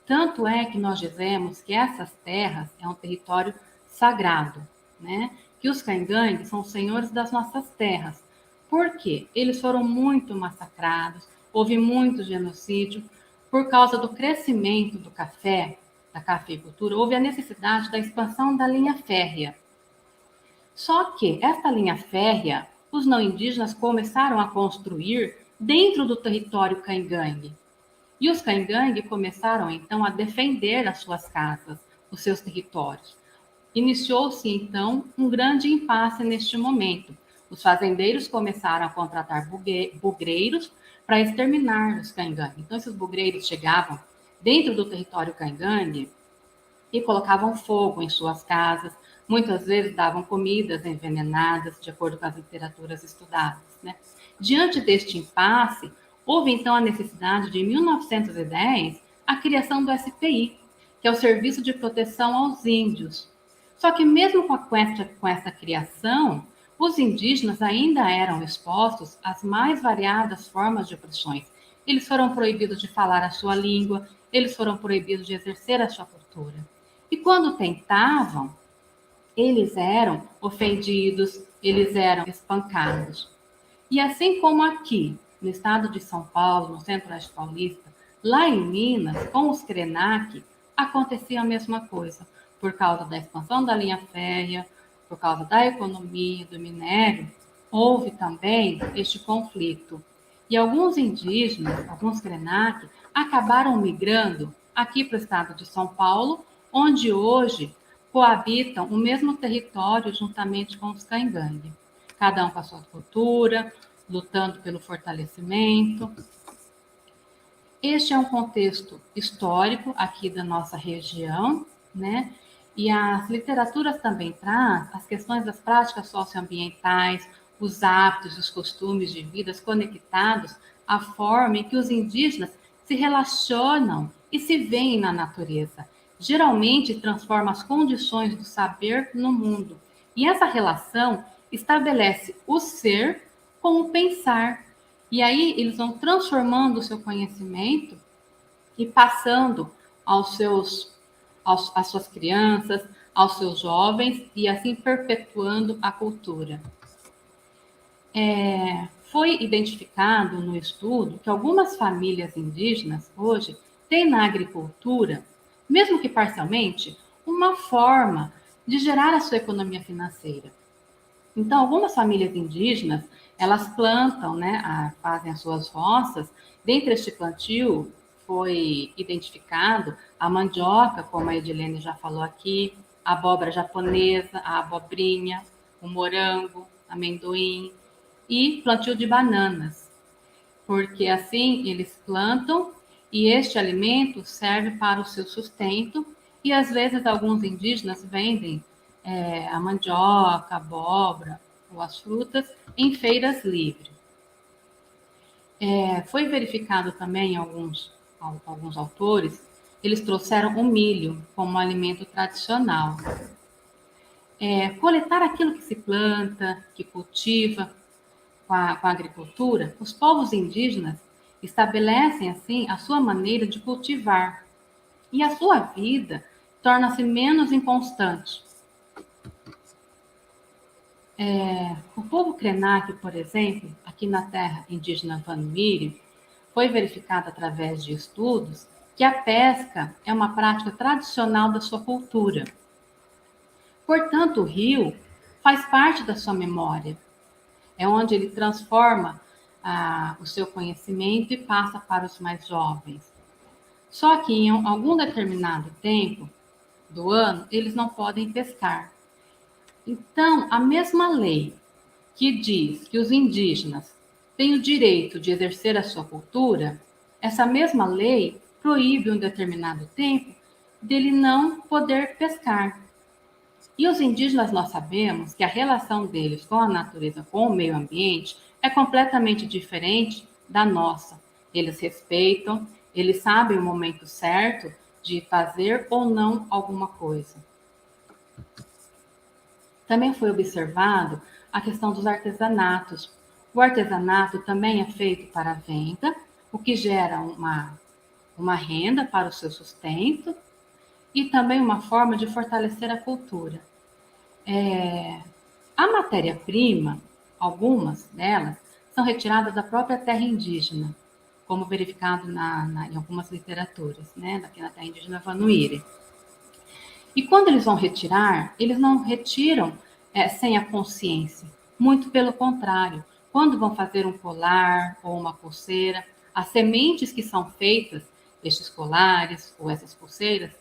Tanto é que nós dizemos que essas terras é um território sagrado, né? Que os Cangangue são os senhores das nossas terras. Por quê? Eles foram muito massacrados, houve muito genocídio. Por causa do crescimento do café, da cafeicultura, houve a necessidade da expansão da linha férrea. Só que esta linha férrea, os não indígenas começaram a construir dentro do território Cangangue. E os Cangangue começaram, então, a defender as suas casas, os seus territórios. Iniciou-se, então, um grande impasse neste momento. Os fazendeiros começaram a contratar bugreiros para exterminar os Cangangue. Então, esses bugreiros chegavam dentro do território Cangangue e colocavam fogo em suas casas, muitas vezes davam comidas envenenadas, de acordo com as literaturas estudadas, né? Diante deste impasse, houve então a necessidade de, em 1910, a criação do SPI, que é o Serviço de Proteção aos Índios. Só que mesmo com essa criação, os indígenas ainda eram expostos às mais variadas formas de opressões. Eles foram proibidos de falar a sua língua, eles foram proibidos de exercer a sua cultura. E quando tentavam, eles eram ofendidos, eles eram espancados. E assim como aqui, no estado de São Paulo, no Centro-Oeste Paulista, lá em Minas, com os Krenak, acontecia a mesma coisa, por causa da expansão da linha férrea, por causa da economia, do minério, houve também este conflito. E alguns indígenas, alguns Krenak, acabaram migrando aqui para o estado de São Paulo, onde hoje coabitam o mesmo território juntamente com os Caingangue. Cada um com a sua cultura, lutando pelo fortalecimento. Este é um contexto histórico aqui da nossa região, né? E as literaturas também trazem as questões das práticas socioambientais, os hábitos, os costumes de vidas conectados à forma em que os indígenas se relacionam e se veem na natureza. Geralmente transforma as condições do saber no mundo. E essa relação estabelece o ser com o pensar. E aí eles vão transformando o seu conhecimento e passando às suas crianças, aos seus jovens, e assim perpetuando a cultura. Foi identificado no estudo que algumas famílias indígenas hoje têm na agricultura, mesmo que parcialmente, uma forma de gerar a sua economia financeira. Então, algumas famílias indígenas, elas plantam, né, fazem as suas roças. Dentre este plantio, foi identificado a mandioca, como a Edilene já falou aqui, a abóbora japonesa, a abobrinha, o morango, amendoim e plantio de bananas, porque assim eles plantam e este alimento serve para o seu sustento e às vezes alguns indígenas vendem a mandioca, a abóbora ou as frutas em feiras livres. Foi verificado também alguns autores, eles trouxeram o milho como alimento tradicional. Coletar aquilo que se planta, que cultiva com a agricultura, os povos indígenas estabelecem assim a sua maneira de cultivar e a sua vida torna-se menos inconstante. O povo Krenak, por exemplo, aqui na terra indígena Vanuiri, foi verificado através de estudos que a pesca é uma prática tradicional da sua cultura. Portanto, o rio faz parte da sua memória. É onde ele transforma o seu conhecimento e passa para os mais jovens. Só que em algum determinado tempo do ano, eles não podem pescar. Então, a mesma lei que diz que os indígenas têm o direito de exercer a sua cultura, essa mesma lei proíbe um determinado tempo dele não poder pescar. E os indígenas, nós sabemos que a relação deles com a natureza, com o meio ambiente, é completamente diferente da nossa. Eles respeitam, eles sabem o momento certo de fazer ou não alguma coisa. Também foi observado a questão dos artesanatos. O artesanato também é feito para venda, o que gera uma renda para o seu sustento e também uma forma de fortalecer a cultura. A matéria-prima, algumas delas, são retiradas da própria terra indígena, como verificado em algumas literaturas, né, daqui na terra indígena Vanuiri. E quando eles vão retirar, eles não retiram sem a consciência. Muito pelo contrário. Quando vão fazer um colar ou uma pulseira, as sementes que são feitas, estes colares ou essas pulseiras,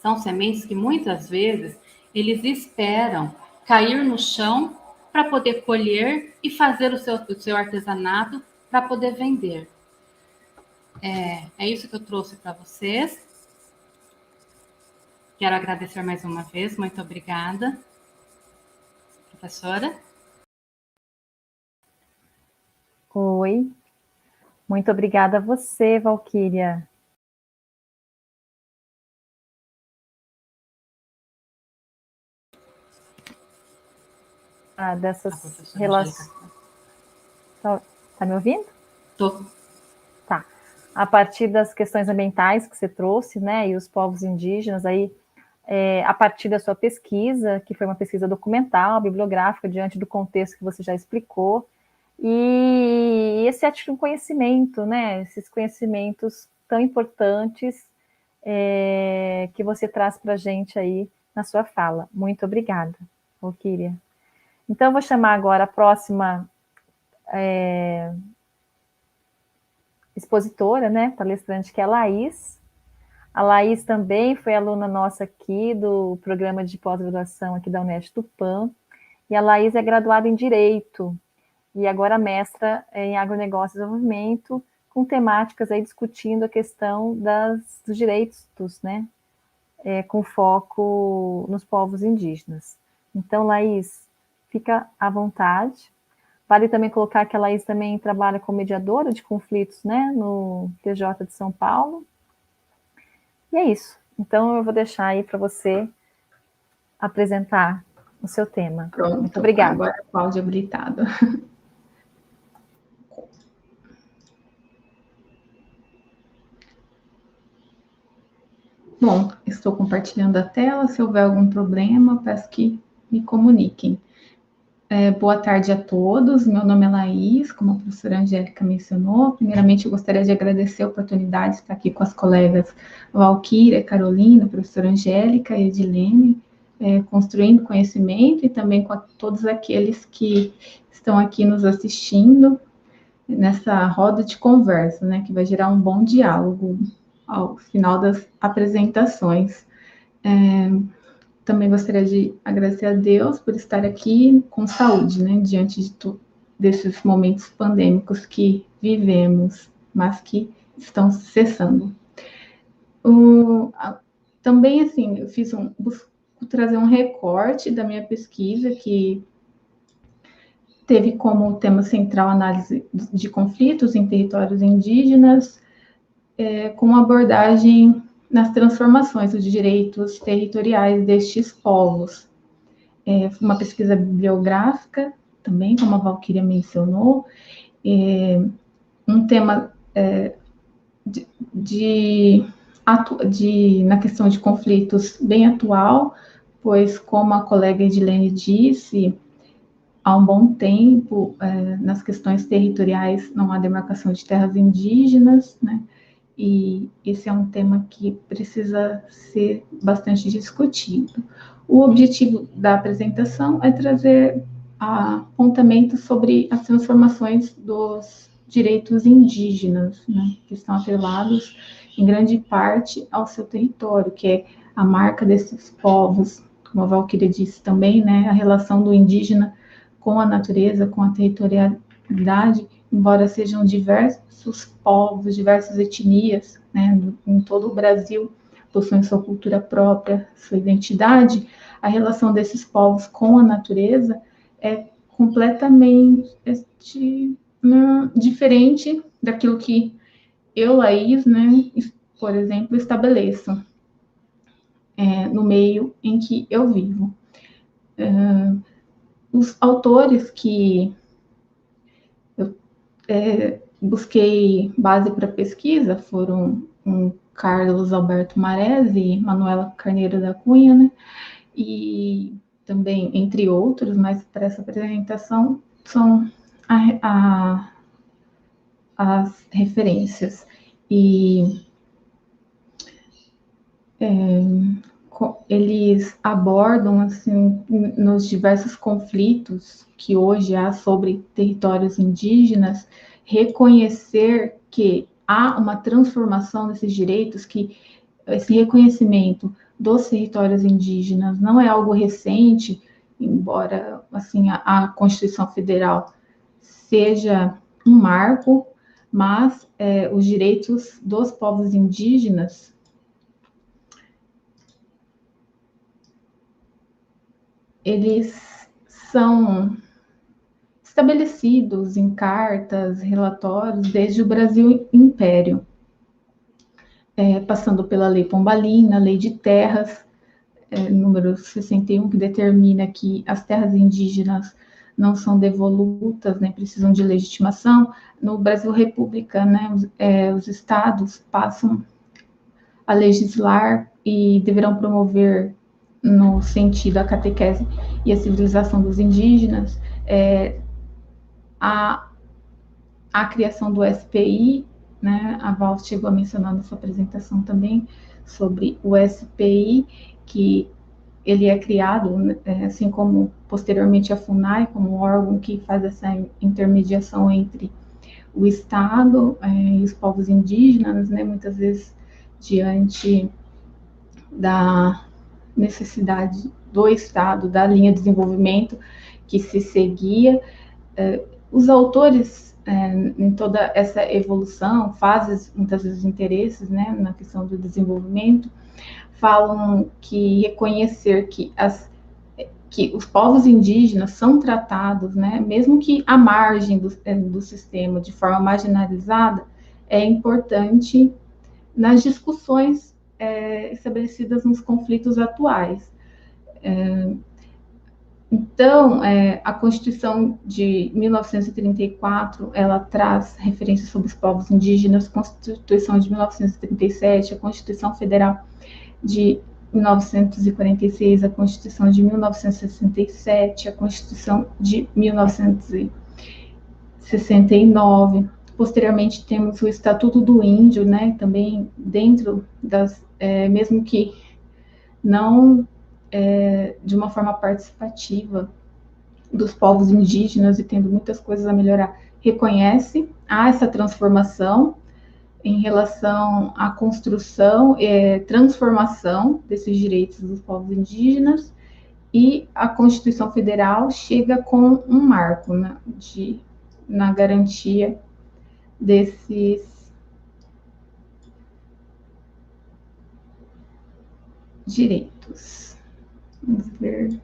são sementes que muitas vezes eles esperam cair no chão para poder colher e fazer o seu artesanato para poder vender. É isso que eu trouxe para vocês. Quero agradecer mais uma vez. Muito obrigada, professora. Oi. Muito obrigada a você, Valquíria. Dessas relações. Tá me ouvindo? Tô. Tá. A partir das questões ambientais que você trouxe, né, e os povos indígenas, aí, a partir da sua pesquisa, que foi uma pesquisa documental, bibliográfica, diante do contexto que você já explicou, e esse ativo conhecimento, né, esses conhecimentos tão importantes que você traz para a gente aí na sua fala. Muito obrigada, Valquíria. Então, eu vou chamar agora a próxima expositora, né, palestrante, que é a Laís. A Laís também foi aluna nossa aqui do programa de pós-graduação aqui da Unesp Tupã, e a Laís é graduada em Direito, e agora mestra em Agronegócio e Desenvolvimento, com temáticas aí discutindo a questão dos direitos, né, com foco nos povos indígenas. Então, Laís, fica à vontade. Vale também colocar que a Laís também trabalha como mediadora de conflitos, né, no TJ de São Paulo. E é isso. Então, eu vou deixar aí para você apresentar o seu tema. Pronto. Muito obrigada. Agora é o áudio habilitado. Bom, estou compartilhando a tela. Se houver algum problema, peço que me comuniquem. Boa tarde a todos. Meu nome é Laís, como a professora Angélica mencionou. Primeiramente, eu gostaria de agradecer a oportunidade de estar aqui com as colegas Valquíria, Carolina, a professora Angélica e Edilene, construindo conhecimento, e também com todos aqueles que estão aqui nos assistindo nessa roda de conversa, né, que vai gerar um bom diálogo ao final das apresentações. Também gostaria de agradecer a Deus por estar aqui com saúde, né, diante desses momentos pandêmicos que vivemos, mas que estão cessando. Também, assim, eu busco trazer um recorte da minha pesquisa, que teve como tema central a análise de conflitos em territórios indígenas, com uma abordagem nas transformações dos direitos territoriais destes povos. Uma pesquisa bibliográfica, também, como a Valquíria mencionou, um tema na questão de conflitos bem atual, pois, como a colega Edilene disse, há um bom tempo, nas questões territoriais, não há demarcação de terras indígenas, né? E esse é um tema que precisa ser bastante discutido. O objetivo da apresentação é trazer apontamentos sobre as transformações dos direitos indígenas, né, que estão atrelados em grande parte ao seu território, que é a marca desses povos, como a Valquíria disse também, né, a relação do indígena com a natureza, com a territorialidade, embora sejam diversos povos, diversas etnias, né, em todo o Brasil, possuem sua cultura própria, sua identidade, a relação desses povos com a natureza é completamente diferente daquilo que eu, Laís, né, por exemplo, estabeleço no meio em que eu vivo. Os autores que eu busquei base para pesquisa foram Carlos Alberto Maresi e Manuela Carneiro da Cunha, né? E também, entre outros, mas para essa apresentação são as referências. E eles abordam, assim, nos diversos conflitos que hoje há sobre territórios indígenas, reconhecer que há uma transformação desses direitos, que esse reconhecimento dos territórios indígenas não é algo recente, embora, assim, a Constituição Federal seja um marco, mas os direitos dos povos indígenas eles são estabelecidos em cartas, relatórios, desde o Brasil Império, passando pela Lei Pombalina, Lei de Terras, número 61, que determina que as terras indígenas não são devolutas, nem precisam de legitimação. No Brasil República, né, os estados passam a legislar e deverão promover no sentido da catequese e a civilização dos indígenas, a criação do SPI, né, a Val chegou a mencionar na sua apresentação também sobre o SPI, que ele é criado, assim como posteriormente a FUNAI, como um órgão que faz essa intermediação entre o Estado e os povos indígenas, né, muitas vezes diante da necessidade do Estado, da linha de desenvolvimento que se seguia. Os autores, em toda essa evolução, fases, muitas vezes interesses, né, na questão do desenvolvimento, falam que reconhecer que os povos indígenas são tratados, né, mesmo que à margem do sistema, de forma marginalizada, é importante nas discussões estabelecidas nos conflitos atuais. Então, a Constituição de 1934, ela traz referências sobre os povos indígenas, Constituição de 1937, a Constituição Federal de 1946, a Constituição de 1967, a Constituição de 1969. Posteriormente, temos o Estatuto do Índio, né, também dentro das, mesmo que não de uma forma participativa dos povos indígenas e tendo muitas coisas a melhorar, reconhece essa transformação em relação à construção e transformação desses direitos dos povos indígenas, e a Constituição Federal chega com um marco, né, na garantia desses direitos. Vamos ver.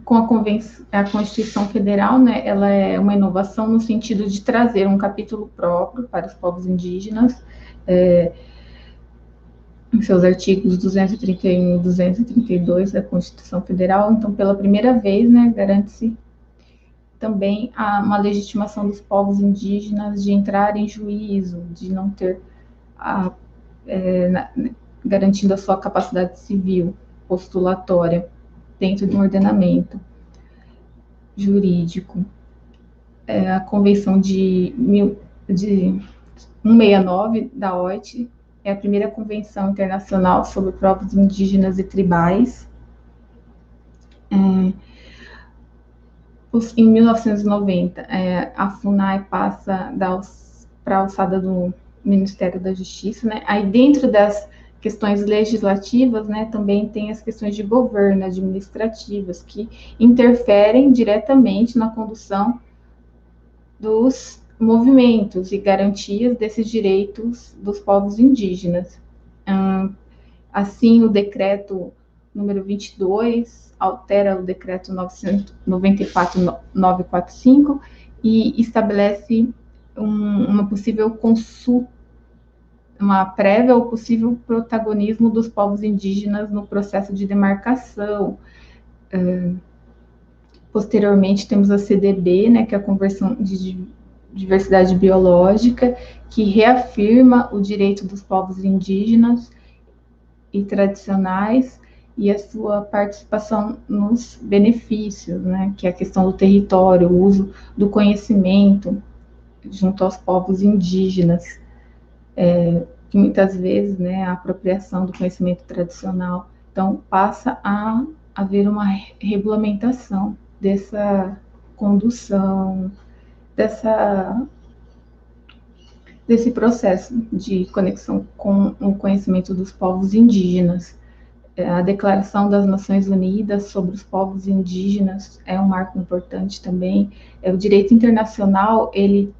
Com a Constituição Federal, né, ela é uma inovação no sentido de trazer um capítulo próprio para os povos indígenas, em seus artigos 231 e 232 da Constituição Federal. Então, pela primeira vez, né, garante-se também uma legitimação dos povos indígenas de entrar em juízo, de não ter garantindo a sua capacidade civil postulatória dentro de um ordenamento jurídico. A Convenção de 169 da OIT é a primeira convenção internacional sobre povos indígenas e tribais. Em 1990, a FUNAI passa para a alçada do Ministério da Justiça, né? Aí dentro das questões legislativas, né, também tem as questões de governo, administrativas, que interferem diretamente na condução dos movimentos e garantias desses direitos dos povos indígenas. Assim, o decreto número 22 altera o decreto 945 e estabelece uma possível consulta, uma prévia ou possível protagonismo dos povos indígenas no processo de demarcação. Posteriormente, temos a CDB, né, que é a Convenção de Diversidade Biológica, que reafirma o direito dos povos indígenas e tradicionais e a sua participação nos benefícios, né, que é a questão do território, o uso do conhecimento junto aos povos indígenas. Que muitas vezes, né, a apropriação do conhecimento tradicional. Então, passa a haver uma regulamentação dessa condução, desse processo de conexão com o conhecimento dos povos indígenas. A Declaração das Nações Unidas sobre os povos indígenas é um marco importante também. O direito internacional, ele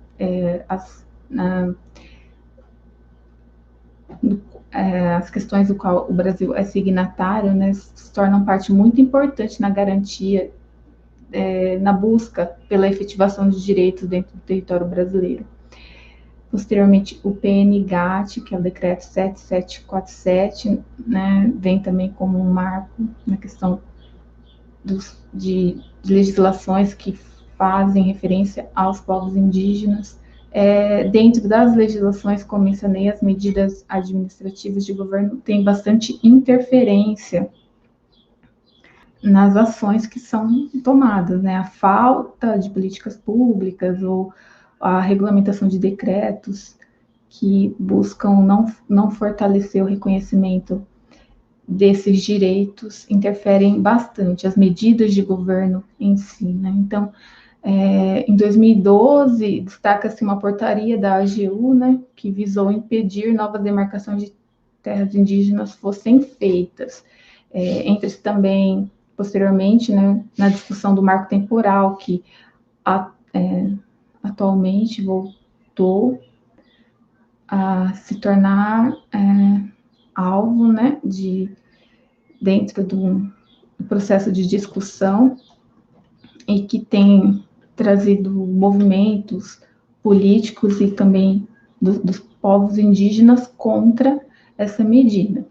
as questões do qual o Brasil é signatário, né, se tornam parte muito importante na garantia, na busca pela efetivação de direitos dentro do território brasileiro. Posteriormente, o PNGAT, que é o decreto 7747, né, vem também como um marco na questão de legislações que fazem referência aos povos indígenas. Dentro das legislações, como mencionei, as medidas administrativas de governo têm bastante interferência nas ações que são tomadas, né? A falta de políticas públicas ou a regulamentação de decretos que buscam não fortalecer o reconhecimento desses direitos, interferem bastante as medidas de governo em si, né? Então, em 2012, destaca-se uma portaria da AGU, né, que visou impedir novas demarcações de terras indígenas fossem feitas. Entra-se também, posteriormente, né, na discussão do marco temporal, que atualmente voltou a se tornar alvo, né, dentro do processo de discussão, e que tem trazido movimentos políticos e também dos povos indígenas contra essa medida.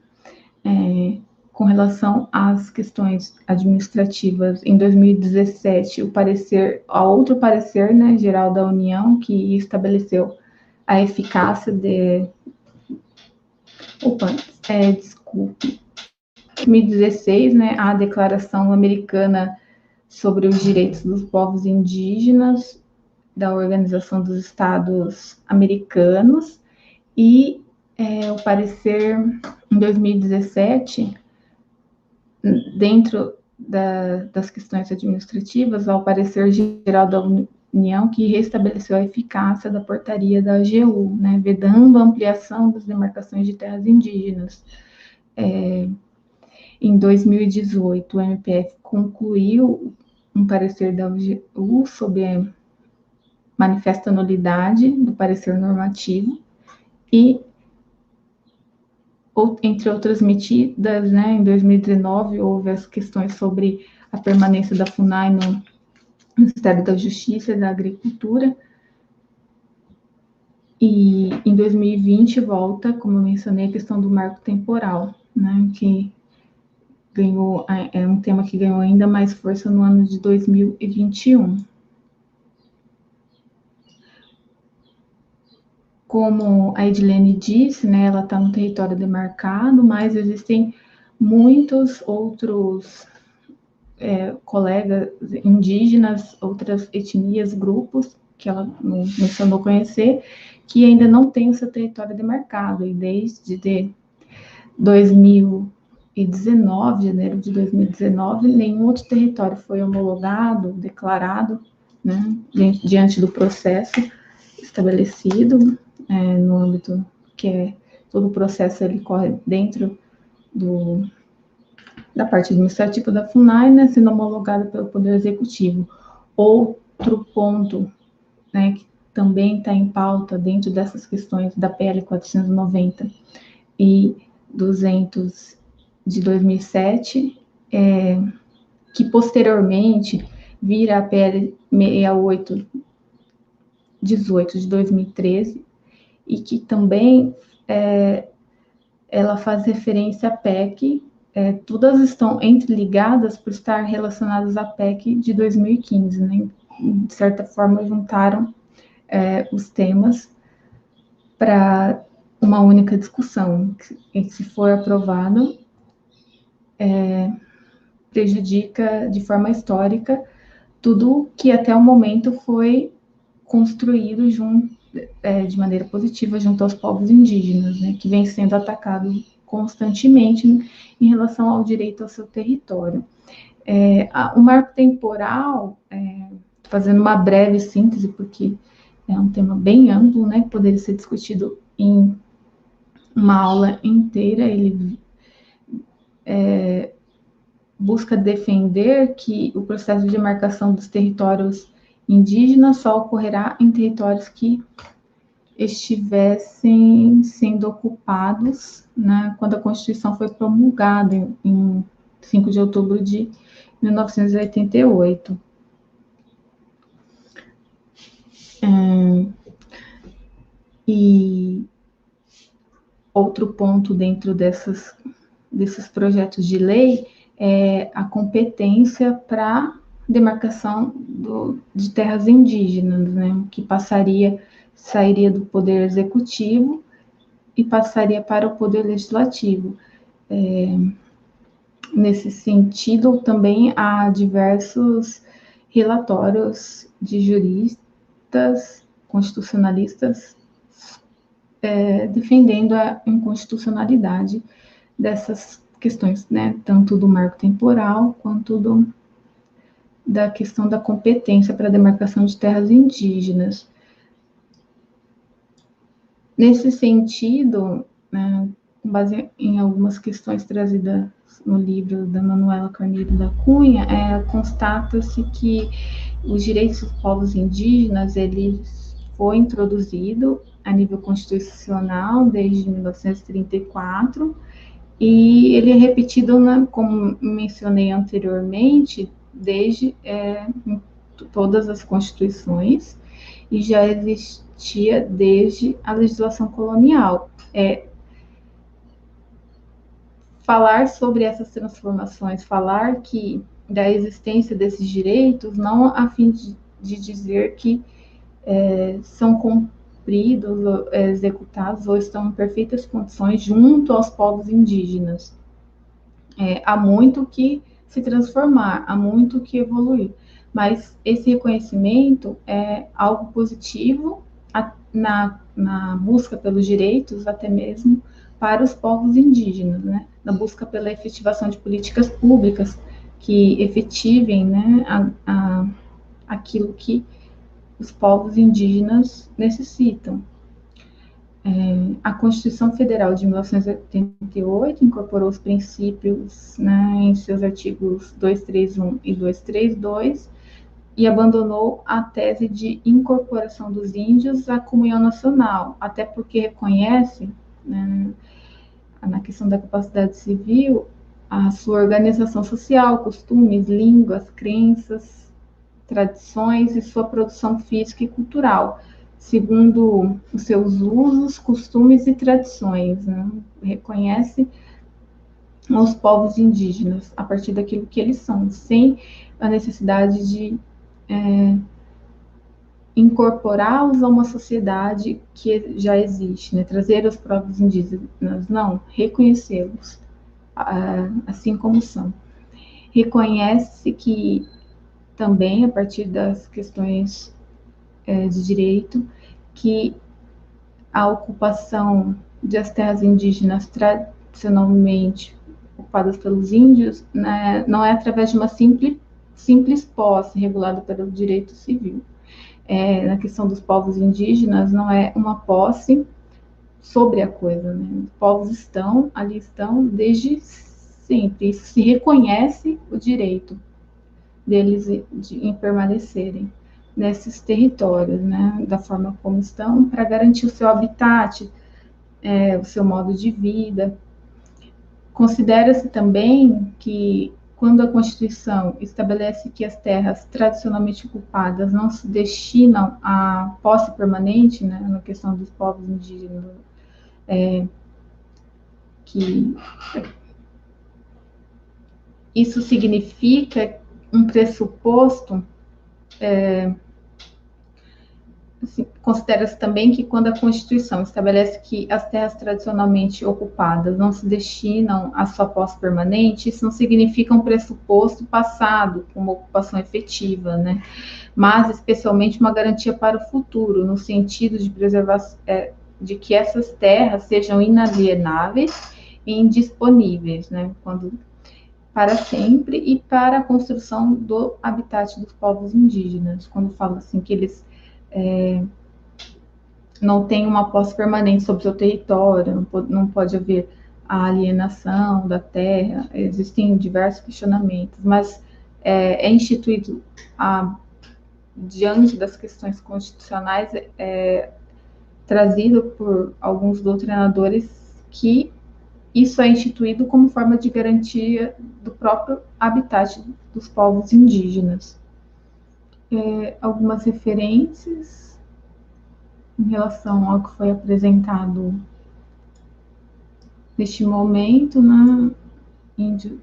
Com relação às questões administrativas, em 2017, há outro parecer, né, geral da União, que estabeleceu a eficácia desculpe. Em 2016, né, a Declaração Americana sobre os Direitos dos Povos Indígenas, da Organização dos Estados Americanos, e o parecer em 2017, dentro das questões administrativas, ao parecer geral da União, que restabeleceu a eficácia da portaria da AGU, né, vedando a ampliação das demarcações de terras indígenas. Em 2018, o MPF concluiu um parecer da AGU sobre a manifesta nulidade do parecer normativo e, entre outras medidas, né, em 2019, houve as questões sobre a permanência da FUNAI no Ministério da Justiça e da Agricultura. E em 2020 volta, como eu mencionei, a questão do marco temporal, né, que é um tema que ganhou ainda mais força no ano de 2021. Como a Edilene disse, né, ela está no território demarcado, mas existem muitos outros colegas indígenas, outras etnias, grupos, que ela não mencionou conhecer, que ainda não têm o seu território demarcado, e desde 2019, janeiro de 2019, nenhum outro território foi homologado, declarado, né, diante do processo estabelecido, no âmbito que todo o processo ele corre dentro da parte administrativa da FUNAI, né, sendo homologado pelo Poder Executivo. Outro ponto, né, que também está em pauta dentro dessas questões da PL 490 e 200 de 2007, que posteriormente vira a PL 6818 de 2013, e que também ela faz referência à PEC, todas estão interligadas por estar relacionadas à PEC de 2015, né? De certa forma, juntaram os temas para uma única discussão, que se for aprovado, prejudica de forma histórica tudo que até o momento foi construído de maneira positiva junto aos povos indígenas, né, que vem sendo atacado constantemente em relação ao direito ao seu território. O marco temporal, fazendo uma breve síntese, porque é um tema bem amplo, né, que poderia ser discutido em uma aula inteira, ele busca defender que o processo de demarcação dos territórios indígenas só ocorrerá em territórios que estivessem sendo ocupados, né, quando a Constituição foi promulgada em 5 de outubro de 1988. E outro ponto dentro desses projetos de lei é a competência para demarcação de terras indígenas, né, que sairia do Poder Executivo e passaria para o Poder Legislativo. Nesse sentido, também há diversos relatórios de juristas, constitucionalistas, defendendo a inconstitucionalidade dessas questões, né, tanto do marco temporal quanto da questão da competência para a demarcação de terras indígenas. Nesse sentido, né, com base em algumas questões trazidas no livro da Manuela Carneiro da Cunha, constata-se que os direitos dos povos indígenas, eles foi introduzido a nível constitucional desde 1934, e ele é repetido, como mencionei anteriormente, desde em todas as constituições, e já existia desde a legislação colonial. Falar sobre essas transformações, falar da existência desses direitos, não a fim de dizer que são cumpridos, executados ou estão em perfeitas condições junto aos povos indígenas. Há muito que se transformar, há muito que evoluir, mas esse reconhecimento é algo positivo na busca pelos direitos, até mesmo para os povos indígenas, né? Na busca pela efetivação de políticas públicas que efetivem, né, aquilo que os povos indígenas necessitam. A Constituição Federal de 1988 incorporou os princípios, né, em seus artigos 231 e 232, e abandonou a tese de incorporação dos índios à comunhão nacional, até porque reconhece, né, na questão da capacidade civil, a sua organização social, costumes, línguas, crenças, tradições e sua produção física e cultural, segundo os seus usos, costumes e tradições, né? Reconhece os povos indígenas a partir daquilo que eles são, sem a necessidade de incorporá-los a uma sociedade que já existe, né? Trazer os povos indígenas, não, reconhecê-los assim como são. Reconhece que também, a partir das questões de direito, que a ocupação das terras indígenas tradicionalmente ocupadas pelos índios, né, não é através de uma simples posse regulada pelo direito civil. Na questão dos povos indígenas, não é uma posse sobre a coisa, né? Os povos ali estão desde sempre. Isso se reconhece o direito deles em permanecerem nesses territórios, né? Da forma como estão, para garantir o seu habitat, o seu modo de vida. Considera-se também que, quando a Constituição estabelece que as terras tradicionalmente ocupadas não se destinam à posse permanente, né, na questão dos povos indígenas, que isso significa um pressuposto, considera-se também que, quando a Constituição estabelece que as terras tradicionalmente ocupadas não se destinam à sua posse permanente, isso não significa um pressuposto passado, como ocupação efetiva, né? Mas, especialmente, uma garantia para o futuro, no sentido de preservação, de que essas terras sejam inalienáveis e indisponíveis, né? Para sempre, e para a construção do habitat dos povos indígenas. Quando fala assim que eles não têm uma posse permanente sobre o seu território, não pode haver a alienação da terra, existem diversos questionamentos, mas é instituído, diante das questões constitucionais, trazido por alguns doutrinadores, que isso é instituído como forma de garantia do próprio habitat dos povos indígenas. Algumas referências em relação ao que foi apresentado neste momento, né? Índio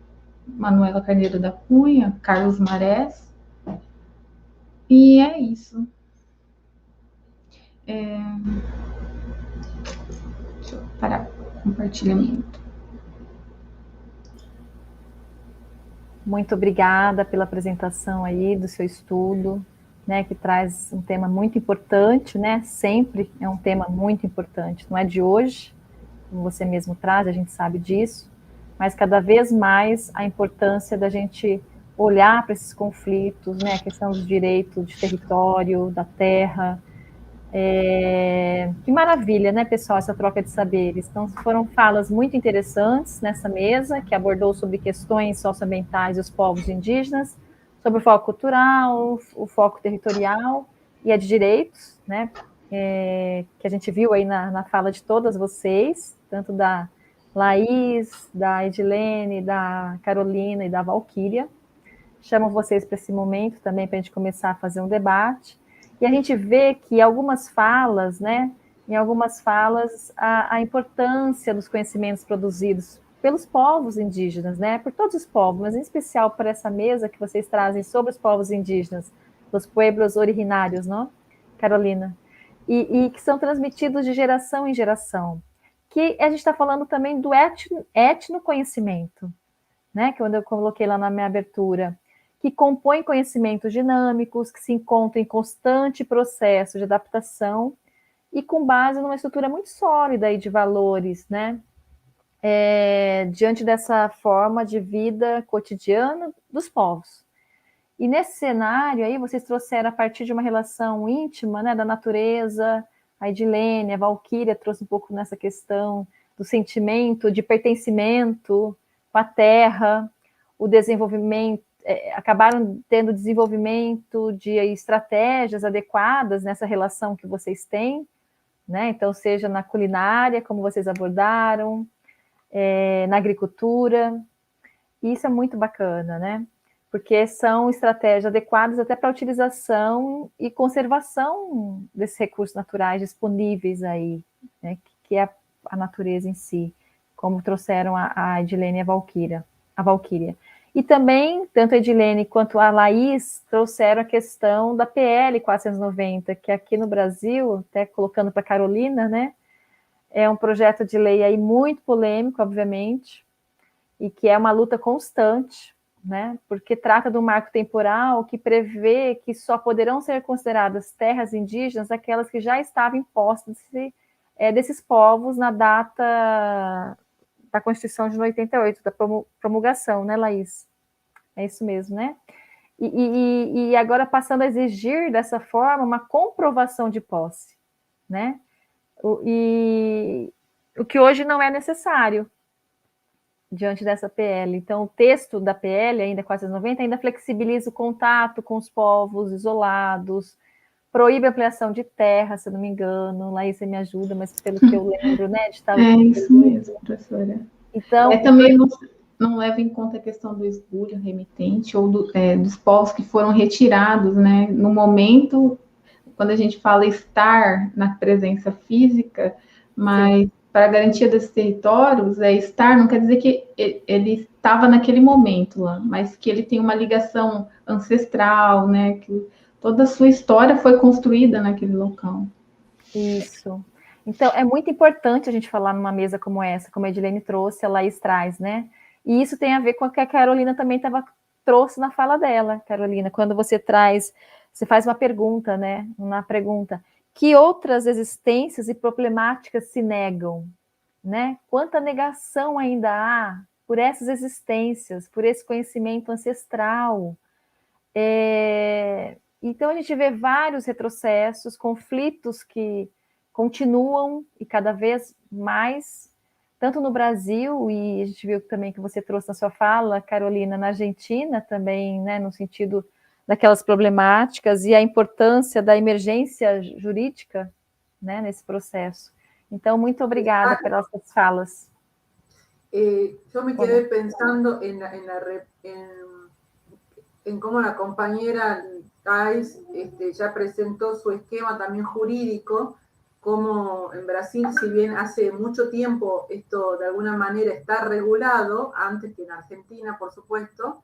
Manuela Carneiro da Cunha, Carlos Marés, e é isso. Deixa eu parar o compartilhamento. Muito obrigada pela apresentação aí do seu estudo, né, que traz um tema muito importante, né, sempre é um tema muito importante, não é de hoje, como você mesmo traz, a gente sabe disso, mas cada vez mais a importância da gente olhar para esses conflitos, né, a questão dos direitos de território, da terra. Que maravilha, né, pessoal, essa troca de saberes. Então, foram falas muito interessantes nessa mesa, que abordou sobre questões socioambientais e os povos indígenas, sobre o foco cultural, o foco territorial e a de direitos, né, que a gente viu aí na fala de todas vocês, tanto da Laís, da Edilene, da Carolina e da Valquíria. Chamo vocês para esse momento também, para a gente começar a fazer um debate. E a gente vê que algumas falas, né, em algumas falas, a importância dos conhecimentos produzidos pelos povos indígenas, né, por todos os povos, mas em especial por essa mesa que vocês trazem sobre os povos indígenas, os pueblos originários, não, Carolina? E que são transmitidos de geração em geração. Que a gente está falando também do etnoconhecimento, né, que eu coloquei lá na minha abertura, que compõem conhecimentos dinâmicos, que se encontram em constante processo de adaptação e com base numa estrutura muito sólida aí de valores, né? Diante dessa forma de vida cotidiana dos povos. E nesse cenário aí, vocês trouxeram a partir de uma relação íntima, né, da natureza, a Edilene, a Valquíria trouxe um pouco nessa questão do sentimento de pertencimento com a terra, o desenvolvimento, acabaram tendo desenvolvimento de estratégias adequadas nessa relação que vocês têm, né? Então, seja na culinária, como vocês abordaram, na agricultura, e isso é muito bacana, né? Porque são estratégias adequadas até para a utilização e conservação desses recursos naturais disponíveis aí, né? Que é a natureza em si, como trouxeram a Edilene e a Valquíria. E também, tanto a Edilene quanto a Laís trouxeram a questão da PL 490, que aqui no Brasil, até colocando para a Carolina, né, é um projeto de lei aí muito polêmico, obviamente, e que é uma luta constante, né, porque trata de um marco temporal que prevê que só poderão ser consideradas terras indígenas aquelas que já estavam em posse desses povos na data da Constituição de 88, da promulgação, né, Laís? É isso mesmo, né? E agora passando a exigir dessa forma uma comprovação de posse, né? O que hoje não é necessário diante dessa PL. Então, o texto da PL, ainda 490, ainda flexibiliza o contato com os povos isolados, proíbe a ampliação de terra, se eu não me engano. Laís, você me ajuda, mas pelo que eu lembro, né? É isso mesmo, professora. Então, também não leva em conta a questão do esbulho remitente ou dos povos que foram retirados, né? No momento, quando a gente fala estar na presença física, mas sim, para a garantia desses territórios, estar não quer dizer que ele estava naquele momento lá, mas que ele tem uma ligação ancestral, né? Que toda a sua história foi construída naquele local. Isso. Então, é muito importante a gente falar numa mesa como essa, como a Edilene trouxe, a Laís traz, né? E isso tem a ver com o que a Carolina também trouxe na fala dela, Carolina, quando você faz uma pergunta, né? Uma pergunta, que outras existências e problemáticas se negam, né? Quanta negação ainda há por essas existências, por esse conhecimento ancestral. Então, a gente vê vários retrocessos, conflitos que continuam e cada vez mais, tanto no Brasil, e a gente viu também que você trouxe na sua fala, Carolina, na Argentina também, né, no sentido daquelas problemáticas e a importância da emergência jurídica, né, nesse processo. Então, muito obrigada pelas suas falas. Yo me quedé pensando en cómo la compañera Thais ya presentó su esquema también jurídico, como en Brasil, si bien hace mucho tiempo esto de alguna manera está regulado, antes que en Argentina, por supuesto,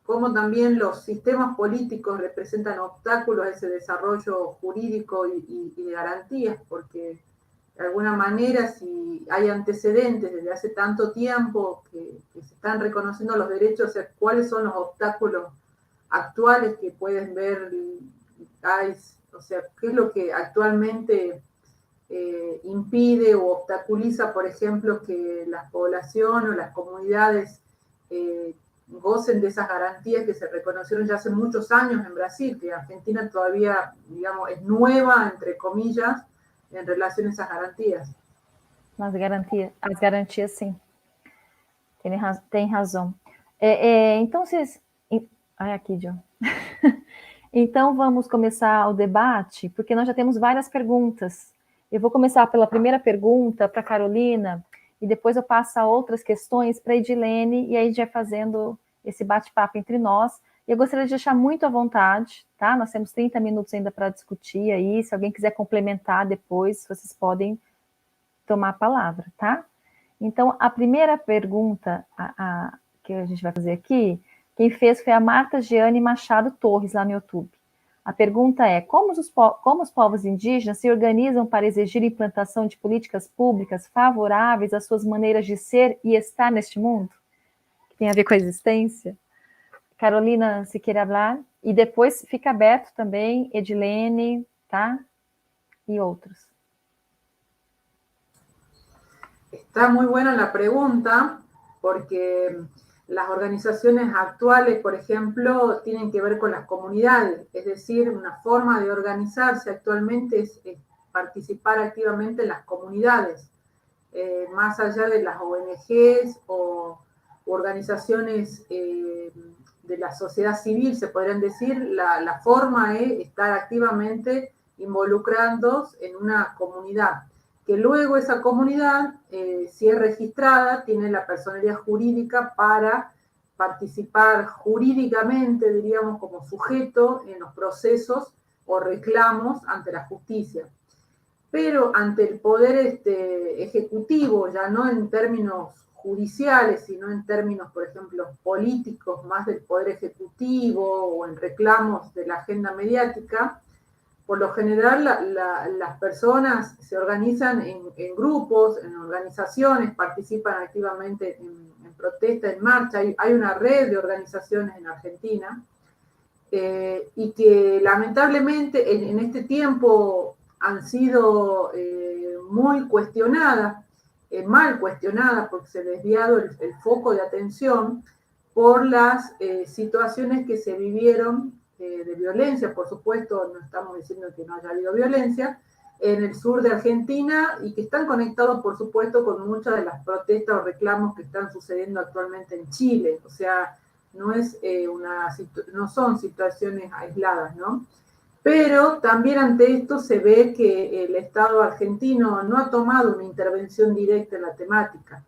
cómo también los sistemas políticos representan obstáculos a ese desarrollo jurídico y de garantías, porque de alguna manera, si hay antecedentes desde hace tanto tiempo que se están reconociendo los derechos, o sea, cuáles son los obstáculos actuales que pueden ver, o sea, qué es lo que actualmente impide o obstaculiza, por ejemplo, que la población o las comunidades gocen de esas garantías que se reconocieron ya hace muchos años en Brasil, que Argentina todavía, digamos, es nueva, entre comillas, en relación a esas garantías. As garantias, sim. Tem razão. Então, aqui, John. Então, vamos começar o debate, porque nós já temos várias perguntas. Eu vou começar pela primeira pergunta para a Carolina, e depois eu passo a outras questões para a Edilene, e aí a gente vai fazendo esse bate-papo entre nós. E eu gostaria de deixar muito à vontade, tá? Nós temos 30 minutos ainda para discutir aí, se alguém quiser complementar depois, vocês podem tomar a palavra, tá? Então, a primeira pergunta que a gente vai fazer aqui, quem fez foi a Marta Jeane Machado Torres, lá no YouTube. A pergunta é, como os povos indígenas se organizam para exigir implantação de políticas públicas favoráveis às suas maneiras de ser e estar neste mundo? Que tem a ver com a existência. Carolina, se quer falar. E depois fica aberto também, Edilene, tá? E outros. Está muy buena la pregunta, porque las organizaciones actuales, por ejemplo, tienen que ver con las comunidades, es decir, una forma de organizarse actualmente es participar activamente en las comunidades, más allá de las ONGs o organizaciones de la sociedad civil, se podrían decir, la forma es estar activamente involucrándose en una comunidad, que luego esa comunidad, si es registrada, tiene la personalidad jurídica para participar jurídicamente, diríamos, como sujeto en los procesos o reclamos ante la justicia. Pero ante el poder ejecutivo, ya no en términos judiciales, sino en términos, por ejemplo, políticos, más del poder ejecutivo o en reclamos de la agenda mediática, por lo general las personas se organizan en grupos, en organizaciones, participan activamente en protesta, en marcha. Hay una red de organizaciones en Argentina y que lamentablemente en este tiempo han sido muy cuestionadas, mal cuestionadas, porque se ha desviado el foco de atención por las situaciones que se vivieron de violencia, por supuesto, no estamos diciendo que no haya habido violencia, en el sur de Argentina y que están conectados, por supuesto, con muchas de las protestas o reclamos que están sucediendo actualmente en Chile. O sea, no son situaciones aisladas, ¿no? Pero también ante esto se ve que el Estado argentino no ha tomado una intervención directa en la temática.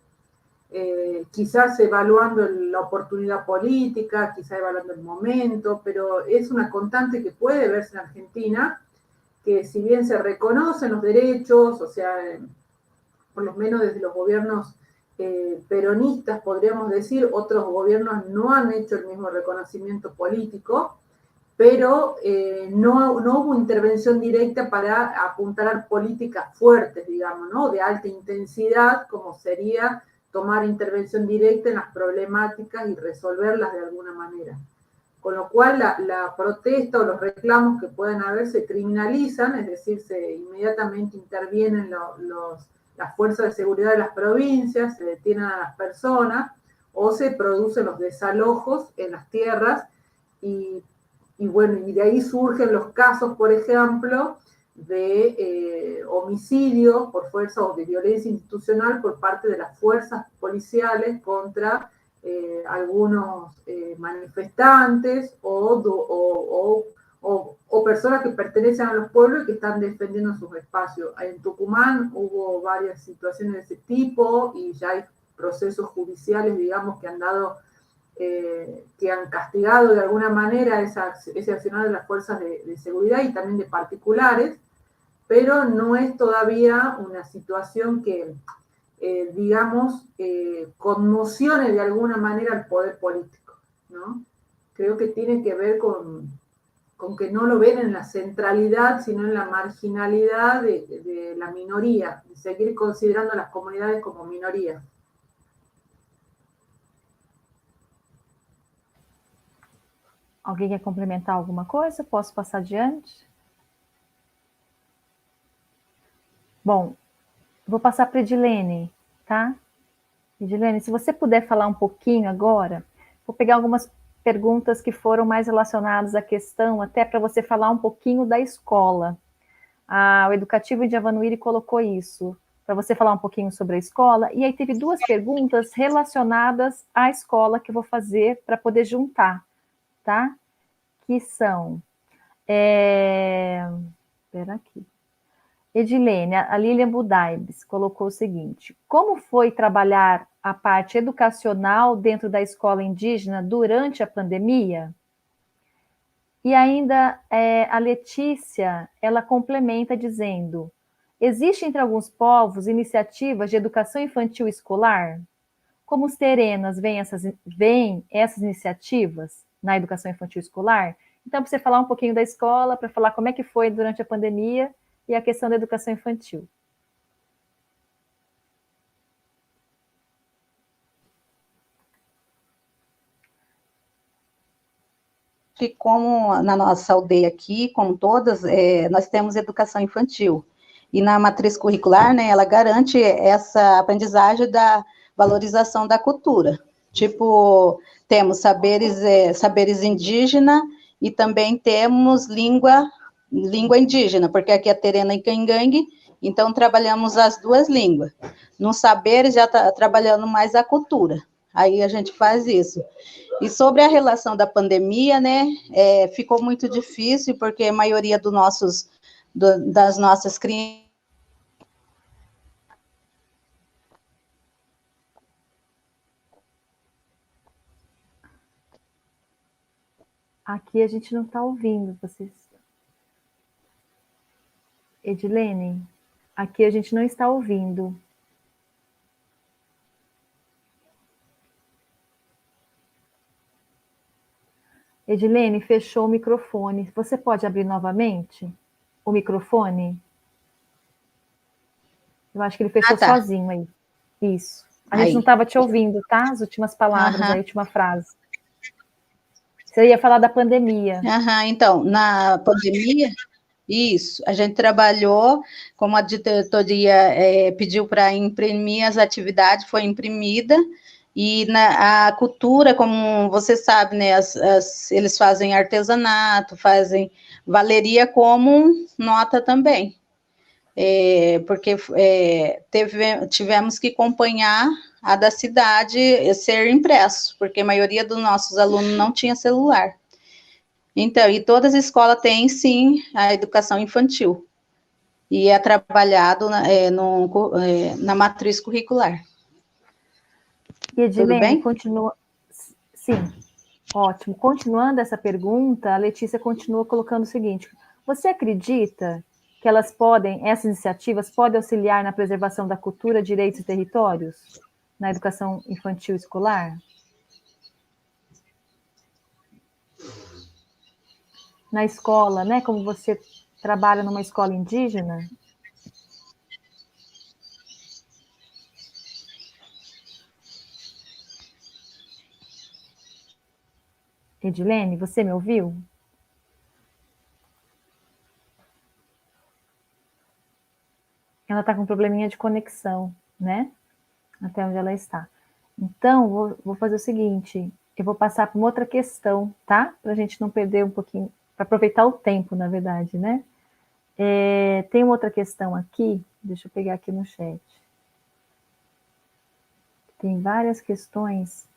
Quizás evaluando la oportunidad política, quizás evaluando el momento, pero es una constante que puede verse en Argentina, que si bien se reconocen los derechos, o sea, por lo menos desde los gobiernos peronistas, podríamos decir, otros gobiernos no han hecho el mismo reconocimiento político, pero no hubo intervención directa para apuntar a políticas fuertes, digamos, ¿no? De alta intensidad, como sería tomar intervención directa en las problemáticas y resolverlas de alguna manera. Con lo cual la protesta o los reclamos que pueden haber se criminalizan, es decir, inmediatamente intervienen las fuerzas de seguridad de las provincias, se detienen a las personas o se producen los desalojos en las tierras y bueno, y de ahí surgen los casos, por ejemplo, de homicidios por fuerza o de violencia institucional por parte de las fuerzas policiales contra algunos manifestantes o personas que pertenecen a los pueblos y que están defendiendo sus espacios. En Tucumán hubo varias situaciones de ese tipo y ya hay procesos judiciales, digamos, que han dado... que han castigado de alguna manera ese accionar de las fuerzas de seguridad y también de particulares, pero no es todavía una situación que, digamos, conmocione de alguna manera al poder político, ¿no? Creo que tiene que ver con que no lo ven en la centralidad, sino en la marginalidad de la minoría, de seguir considerando a las comunidades como minorías. Alguém quer complementar alguma coisa? Posso passar adiante? Bom, vou passar para a Edilene, tá? Edilene, se você puder falar um pouquinho agora, vou pegar algumas perguntas que foram mais relacionadas à questão, até para você falar um pouquinho da escola. O Educativo de Avanuíri colocou isso, para você falar um pouquinho sobre a escola, e aí teve duas perguntas relacionadas à escola que eu vou fazer para poder juntar, tá? Que são... Espera aqui. Edilene, a Lilian Budaibes colocou o seguinte: como foi trabalhar a parte educacional dentro da escola indígena durante a pandemia? E ainda a Letícia, ela complementa dizendo: existe entre alguns povos iniciativas de educação infantil escolar? Como os terenas veem essas iniciativas na educação infantil escolar? Então, para você falar um pouquinho da escola, para falar como é que foi durante a pandemia e a questão da educação infantil. Que como na nossa aldeia aqui, como todas, nós temos educação infantil. E na matriz curricular, né, ela garante essa aprendizagem da valorização da cultura. Tipo, temos saberes indígenas e também temos língua indígena, porque aqui é terena e cangangue, então trabalhamos as duas línguas. Nos saberes já está trabalhando mais a cultura. Aí a gente faz isso. E sobre a relação da pandemia, né, ficou muito difícil, porque a maioria das nossas crianças. Aqui a gente não está ouvindo vocês. Edilene, aqui a gente não está ouvindo. Edilene, fechou o microfone. Você pode abrir novamente o microfone? Eu acho que ele fechou Tá. sozinho aí. Isso. A gente não estava te ouvindo, tá? As últimas palavras, a última frase. Você ia falar da pandemia. Então, na pandemia, isso, a gente trabalhou, como a diretoria pediu para imprimir as atividades, foi imprimida, e a cultura, como você sabe, né, eles fazem artesanato, fazem valeria como nota também, porque tivemos que acompanhar a da cidade ser impresso, porque a maioria dos nossos alunos não tinha celular. Então, e todas as escolas têm, sim, a educação infantil. E é trabalhado na matriz curricular. E Edilene, continua... Sim, ótimo. Continuando essa pergunta, a Letícia continua colocando o seguinte: você acredita que essas iniciativas podem auxiliar na preservação da cultura, direitos e territórios na educação infantil escolar? Na escola, né? Como você trabalha numa escola indígena? Edilene, você me ouviu? Ela está com um probleminha de conexão, né? Até onde ela está. Então, vou fazer o seguinte, eu vou passar para uma outra questão, tá? Para a gente não perder um pouquinho, para aproveitar o tempo, na verdade, né? Tem uma outra questão aqui, deixa eu pegar aqui no chat. Tem várias questões.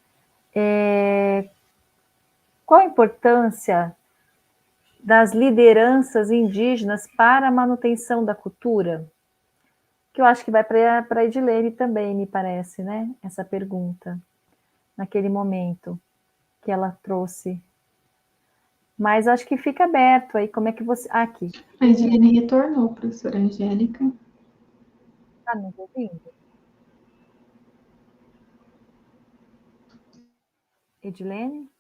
Qual a importância das lideranças indígenas para a manutenção da cultura? Que eu acho que vai para a Edilene também, me parece, né? Essa pergunta, naquele momento que ela trouxe. Mas acho que fica aberto aí, como é que você... aqui. A Edilene retornou, professora Angélica. Está nos ouvindo? Edilene?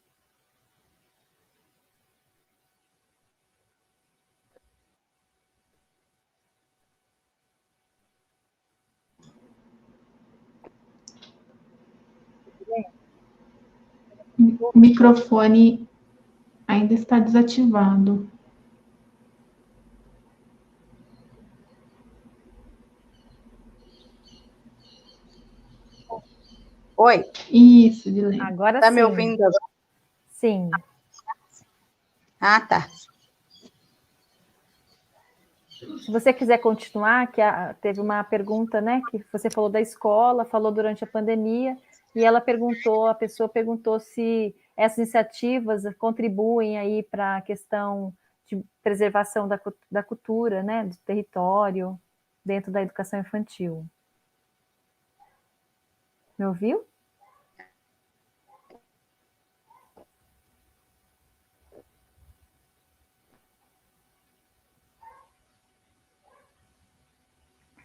O microfone Ainda está desativado. Oi, Isso, Dilene. Agora tá sim. me ouvindo agora? Sim. Ah, tá. Se você quiser continuar, teve uma pergunta, né? Que você falou da escola, falou durante a pandemia, e ela perguntou, a pessoa perguntou se essas iniciativas contribuem aí para a questão de preservação da cultura, né? Do território, dentro da educação infantil. Me ouviu?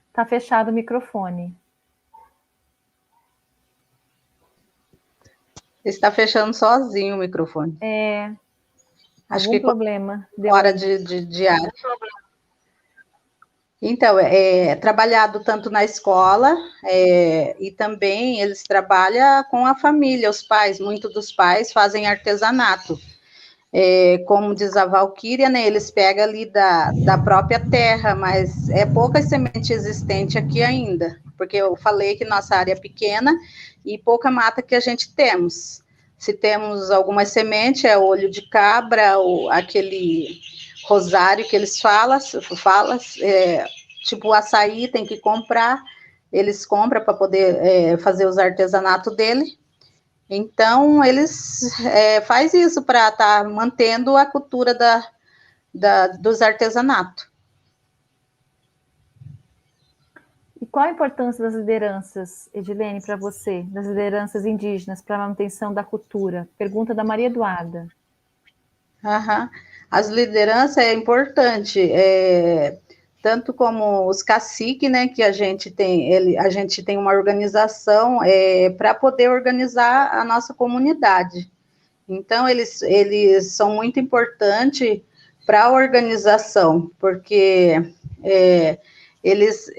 Está fechado o microfone. Está fechando sozinho o microfone. Acho Algum que problema. fora de área. Então, trabalhado tanto na escola, e também eles trabalham com a família, os pais, muitos dos pais fazem artesanato. Como diz a Valquíria, né, eles pegam ali da própria terra, mas é pouca semente existente aqui ainda, porque eu falei que nossa área é pequena e pouca mata que a gente temos. Se temos algumas sementes, é olho de cabra, ou aquele rosário que eles falam, tipo o açaí tem que comprar, eles compram para poder fazer os artesanatos dele. Então, eles faz isso para estar mantendo a cultura dos artesanatos. E qual a importância das lideranças, Edilene, para você, das lideranças indígenas para a manutenção da cultura? Pergunta da Maria Eduarda. Uhum. As lideranças é importante, tanto como os caciques, né, que a gente tem uma organização para poder organizar a nossa comunidade. Então, eles são muito importantes para a organização, porque eles...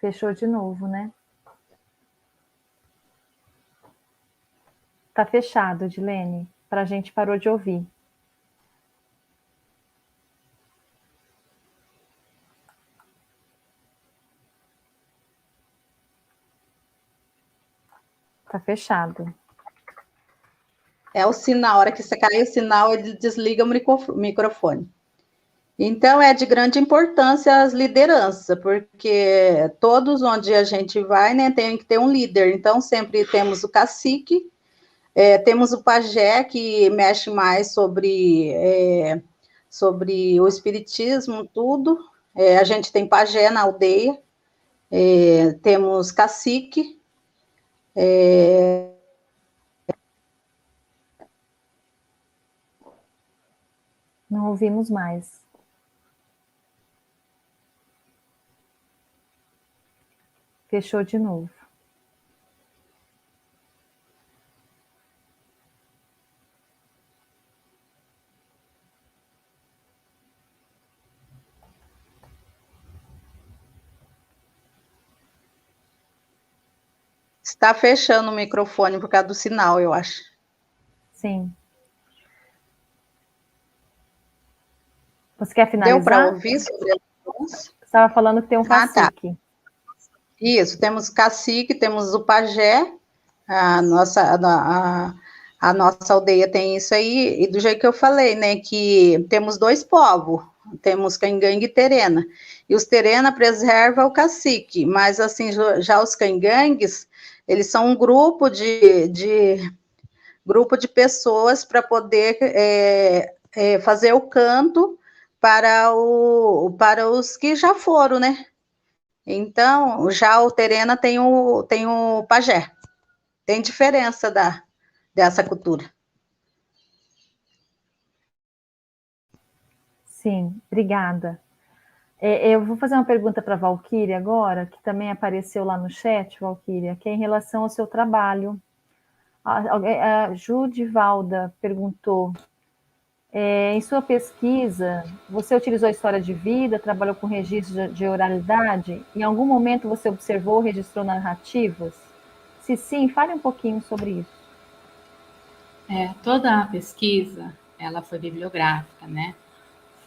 Fechou de novo, né? Tá fechado, Edilene. Para a gente parou de ouvir. Tá fechado. É o sinal, a hora que você cai o sinal, ele desliga o microfone. Então, é de grande importância as lideranças, porque todos onde a gente vai, né, tem que ter um líder. Então, sempre temos o cacique, temos o pajé, que mexe mais sobre o espiritismo, tudo. A gente tem pajé na aldeia, temos cacique, Não ouvimos mais. Fechou de novo. Está fechando o microfone por causa do sinal, eu acho. Sim. Você quer finalizar? Deu para ouvir sobre Você estava falando que tem um cacique. Tá. Isso, temos cacique, temos o pajé, a nossa aldeia tem isso aí, e do jeito que eu falei, né, que temos dois povos, temos cangangue e terena, e os terena preservam o cacique, mas assim, já os cangangues, eles são um grupo de pessoas para poder fazer o canto para os que já foram, né? Então, já o terena tem o pajé. Tem diferença dessa cultura. Sim, obrigada. Eu vou fazer uma pergunta para a Valquíria agora, que também apareceu lá no chat, Valquíria, que é em relação ao seu trabalho. A Judivalda perguntou, em sua pesquisa, você utilizou a história de vida, trabalhou com registro de oralidade? Em algum momento você observou ou registrou narrativas? Se sim, fale um pouquinho sobre isso. Toda a pesquisa, ela foi bibliográfica, né?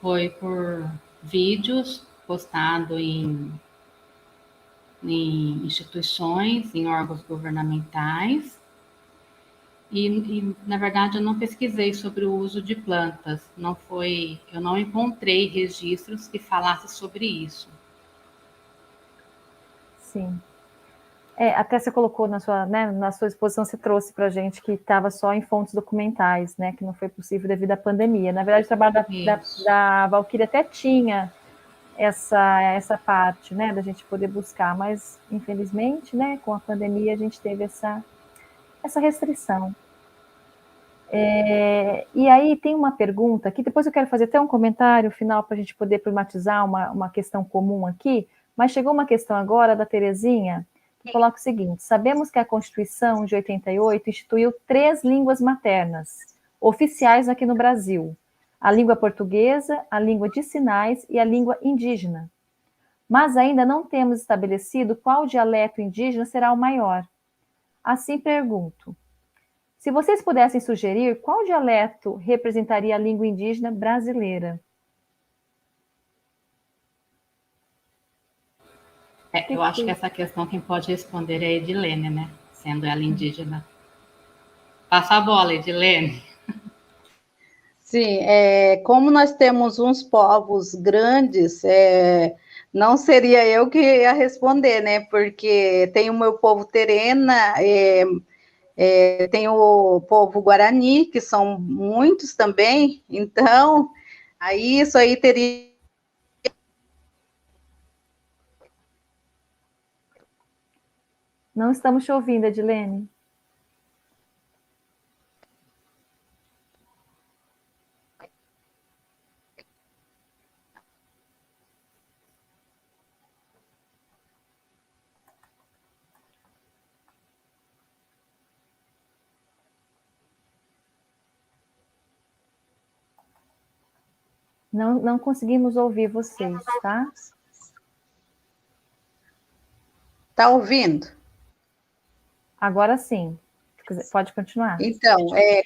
Foi por vídeos postados em instituições, em órgãos governamentais, na verdade, eu não pesquisei sobre o uso de plantas, eu não encontrei registros que falassem sobre isso. Sim. Até você colocou na sua exposição, você trouxe para a gente que estava só em fontes documentais, né, que não foi possível devido à pandemia. Na verdade, o trabalho da Valquíria até tinha essa parte, né, da gente poder buscar, mas infelizmente, né, com a pandemia a gente teve essa restrição. E aí tem uma pergunta que depois eu quero fazer até um comentário final para a gente poder problematizar uma questão comum aqui, mas chegou uma questão agora da Terezinha, que coloca o seguinte: sabemos que a Constituição de 88 instituiu 3 línguas maternas oficiais aqui no Brasil: a língua portuguesa, a língua de sinais e a língua indígena. Mas ainda não temos estabelecido qual dialeto indígena será o maior. Assim pergunto: se vocês pudessem sugerir, qual dialeto representaria a língua indígena brasileira? Eu acho que essa questão quem pode responder é a Edilene, né? Sendo ela indígena. Passa a bola, Edilene. Sim, como nós temos uns povos grandes, não seria eu que ia responder, né? Porque tem o meu povo Terena, tem o povo Guarani, que são muitos também, então, aí isso aí teria... Não estamos te ouvindo, Edilene. Não conseguimos ouvir vocês, tá? Tá ouvindo? Agora sim. Pode continuar. Então,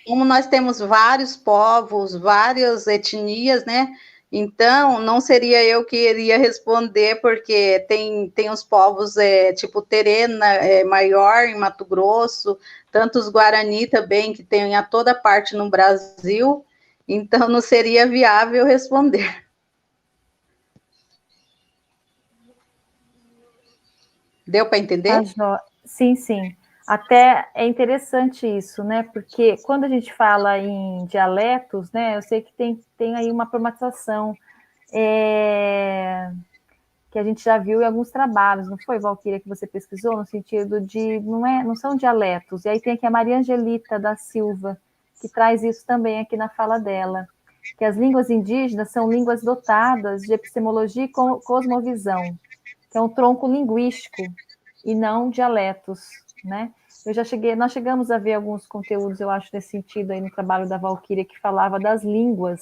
como nós temos vários povos, várias etnias, né? Então, não seria eu que iria responder, porque tem os povos, tipo Terena, maior em Mato Grosso, tantos Guarani também, que tem a toda parte no Brasil, então não seria viável responder. Deu para entender? Sim, sim. Até é interessante isso, né? Porque quando a gente fala em dialetos, né? Eu sei que tem aí uma problematização que a gente já viu em alguns trabalhos, não foi, Valquíria, que você pesquisou, no sentido de não são dialetos. E aí tem aqui a Maria Angelita da Silva, que traz isso também aqui na fala dela, que as línguas indígenas são línguas dotadas de epistemologia e cosmovisão, que é um tronco linguístico e não dialetos, né? Nós chegamos a ver alguns conteúdos, eu acho, nesse sentido aí no trabalho da Valquíria, que falava das línguas,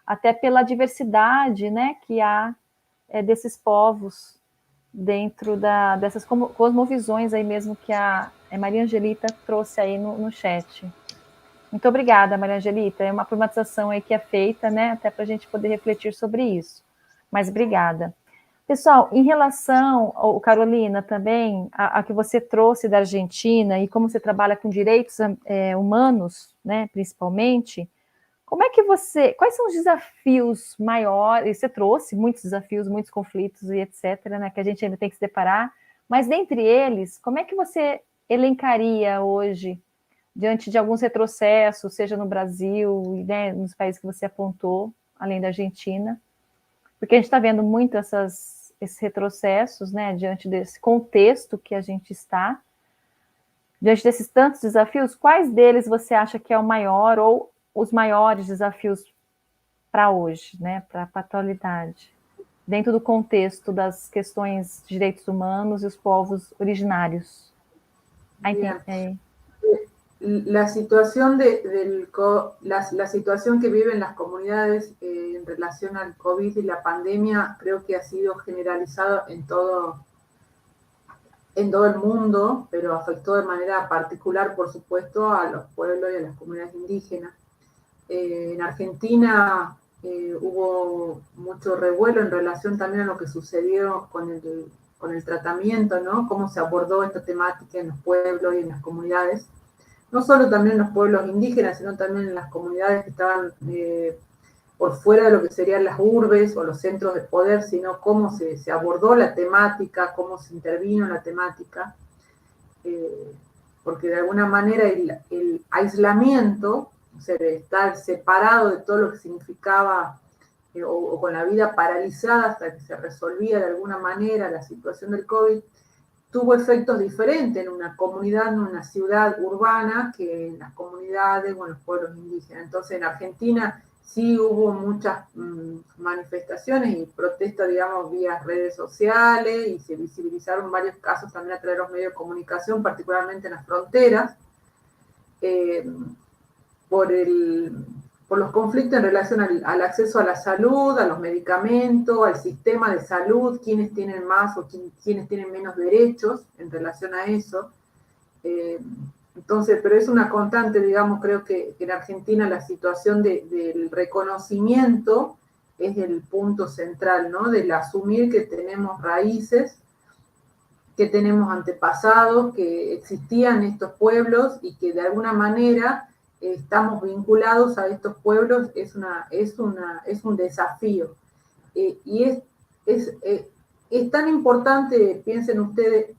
até pela diversidade, né, que há desses povos dentro dessas cosmovisões aí mesmo que a Maria Angelita trouxe aí no chat. Muito obrigada, Maria Angelita. É uma problematização aí que é feita, né, até para a gente poder refletir sobre isso. Mas obrigada. Pessoal, em relação, Carolina, também, a que você trouxe da Argentina e como você trabalha com direitos humanos, né, principalmente, como é que quais são os desafios maiores? Você trouxe muitos desafios, muitos conflitos e etc., né, que a gente ainda tem que se deparar, mas dentre eles, como é que você elencaria hoje, diante de alguns retrocessos, seja no Brasil, né, nos países que você apontou, além da Argentina? Porque a gente está vendo muito esses retrocessos, né, diante desse contexto que a gente está. Diante desses tantos desafios, quais deles você acha que é o maior ou os maiores desafios para hoje, né, para a atualidade, dentro do contexto das questões de direitos humanos e os povos originários? La situación la situación que viven las comunidades en relación al COVID y la pandemia creo que ha sido generalizada en todo en todo el mundo, pero afectó de manera particular, por supuesto, a los pueblos y a las comunidades indígenas. En Argentina hubo mucho revuelo en relación también a lo que sucedió con el tratamiento, ¿no? Cómo se abordó esta temática en los pueblos y en las comunidades. No solo también en los pueblos indígenas, sino también en las comunidades que estaban por fuera de lo que serían las urbes o los centros de poder, sino cómo se abordó la temática, cómo se intervino en la temática, porque de alguna manera el aislamiento, o sea, de estar separado de todo lo que significaba, o con la vida paralizada hasta que se resolvía de alguna manera la situación del COVID, tuvo efectos diferentes en una comunidad, en una ciudad urbana, que en las comunidades o en los pueblos indígenas. Entonces, en Argentina sí hubo muchas manifestaciones y protestas, digamos, vía redes sociales, y se visibilizaron varios casos también a través de los medios de comunicación, particularmente en las fronteras, por los conflictos en relación al acceso a la salud, a los medicamentos, al sistema de salud, quienes tienen más o quienes tienen menos derechos en relación a eso. Entonces, pero es una constante, digamos, creo que en Argentina la situación del reconocimiento es el punto central, ¿no? Del asumir que tenemos raíces, que tenemos antepasados, que existían estos pueblos y que de alguna manera estamos vinculados a estos pueblos, es un desafío. Y es tan importante, piensen ustedes,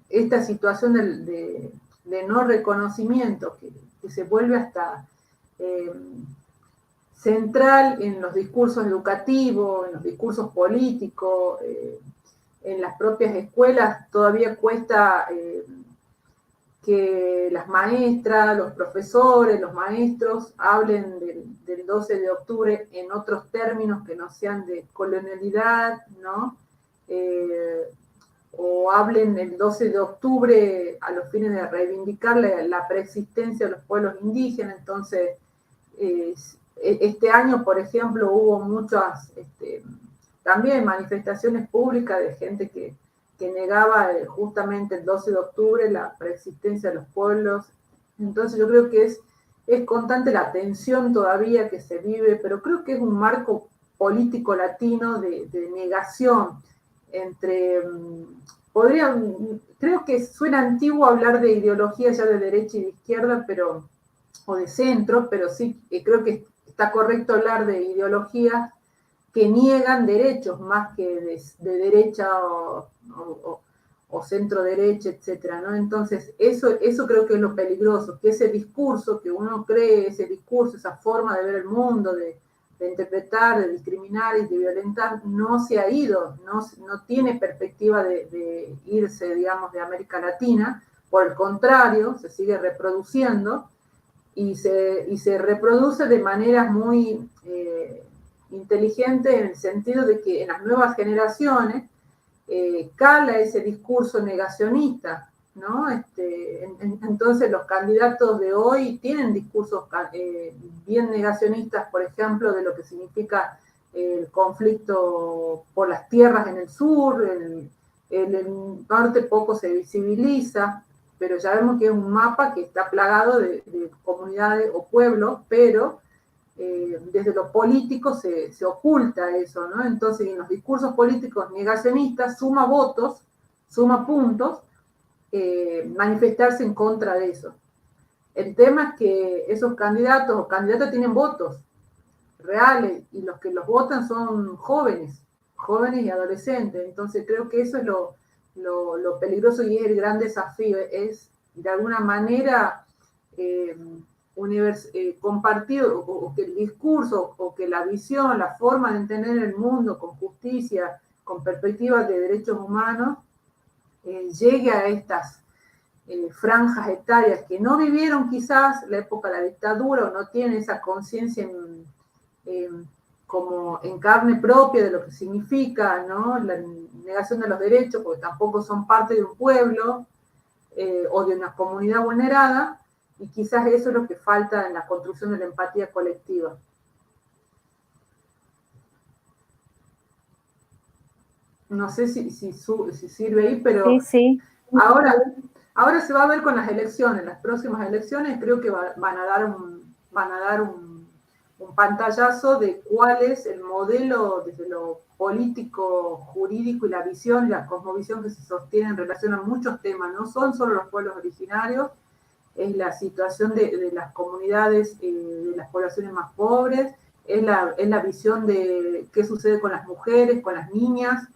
esta situación de no reconocimiento que se vuelve hasta central en los discursos educativos, en los discursos políticos, en las propias escuelas. Todavía cuesta que las maestras, los profesores, los maestros hablen del 12 de octubre en otros términos que no sean de colonialidad, ¿no? O hablen el 12 de octubre a los fines de reivindicar la preexistencia de los pueblos indígenas. Entonces, este año, por ejemplo, hubo muchas también manifestaciones públicas de gente que negaba justamente el 12 de octubre la preexistencia de los pueblos. Entonces yo creo que es constante la tensión todavía que se vive, pero creo que es un marco político latino de negación entre... creo que suena antiguo hablar de ideología ya de derecha y de izquierda, o de centro, pero sí creo que está correcto hablar de ideologías que niegan derechos más que de derecha o centro derecha, etcétera, ¿no? Entonces, eso creo que es lo peligroso, que ese discurso que uno cree, ese discurso, esa forma de ver el mundo, de interpretar, de discriminar y de violentar, no se ha ido, no tiene perspectiva de irse, digamos, de América Latina. Por el contrario, se sigue reproduciendo y se reproduce de maneras muy inteligentes, en el sentido de que en las nuevas generaciones cala ese discurso negacionista, ¿no? Entonces los candidatos de hoy tienen discursos bien negacionistas, por ejemplo, de lo que significa el conflicto por las tierras en el sur. En el norte poco se visibiliza, pero ya vemos que es un mapa que está plagado de comunidades o pueblos, pero desde lo político se oculta eso, ¿no? Entonces, en los discursos políticos negacionistas suma votos, suma puntos, manifestarse en contra de eso. El tema es que esos candidatos o candidatas tienen votos reales, y los que los votan son jóvenes y adolescentes. Entonces creo que eso es lo peligroso y es el gran desafío, es de alguna manera compartir, o que el discurso, o que la visión, la forma de entender el mundo con justicia, con perspectivas de derechos humanos, llegue a estas franjas etarias que no vivieron quizás la época de la dictadura, o no tienen esa conciencia como en carne propia de lo que significa, ¿no? La negación de los derechos, porque tampoco son parte de un pueblo o de una comunidad vulnerada, y quizás eso es lo que falta en la construcción de la empatía colectiva. no sé si sirve ahí, pero Sí, sí. ahora se va a ver con las elecciones, las próximas elecciones creo que van a dar un pantallazo de cuál es el modelo desde lo político, jurídico y la visión y la cosmovisión que se sostiene en relación a muchos temas. No son solo los pueblos originarios, es la situación de las comunidades, de las poblaciones más pobres, es la visión de qué sucede con las mujeres, con las niñas,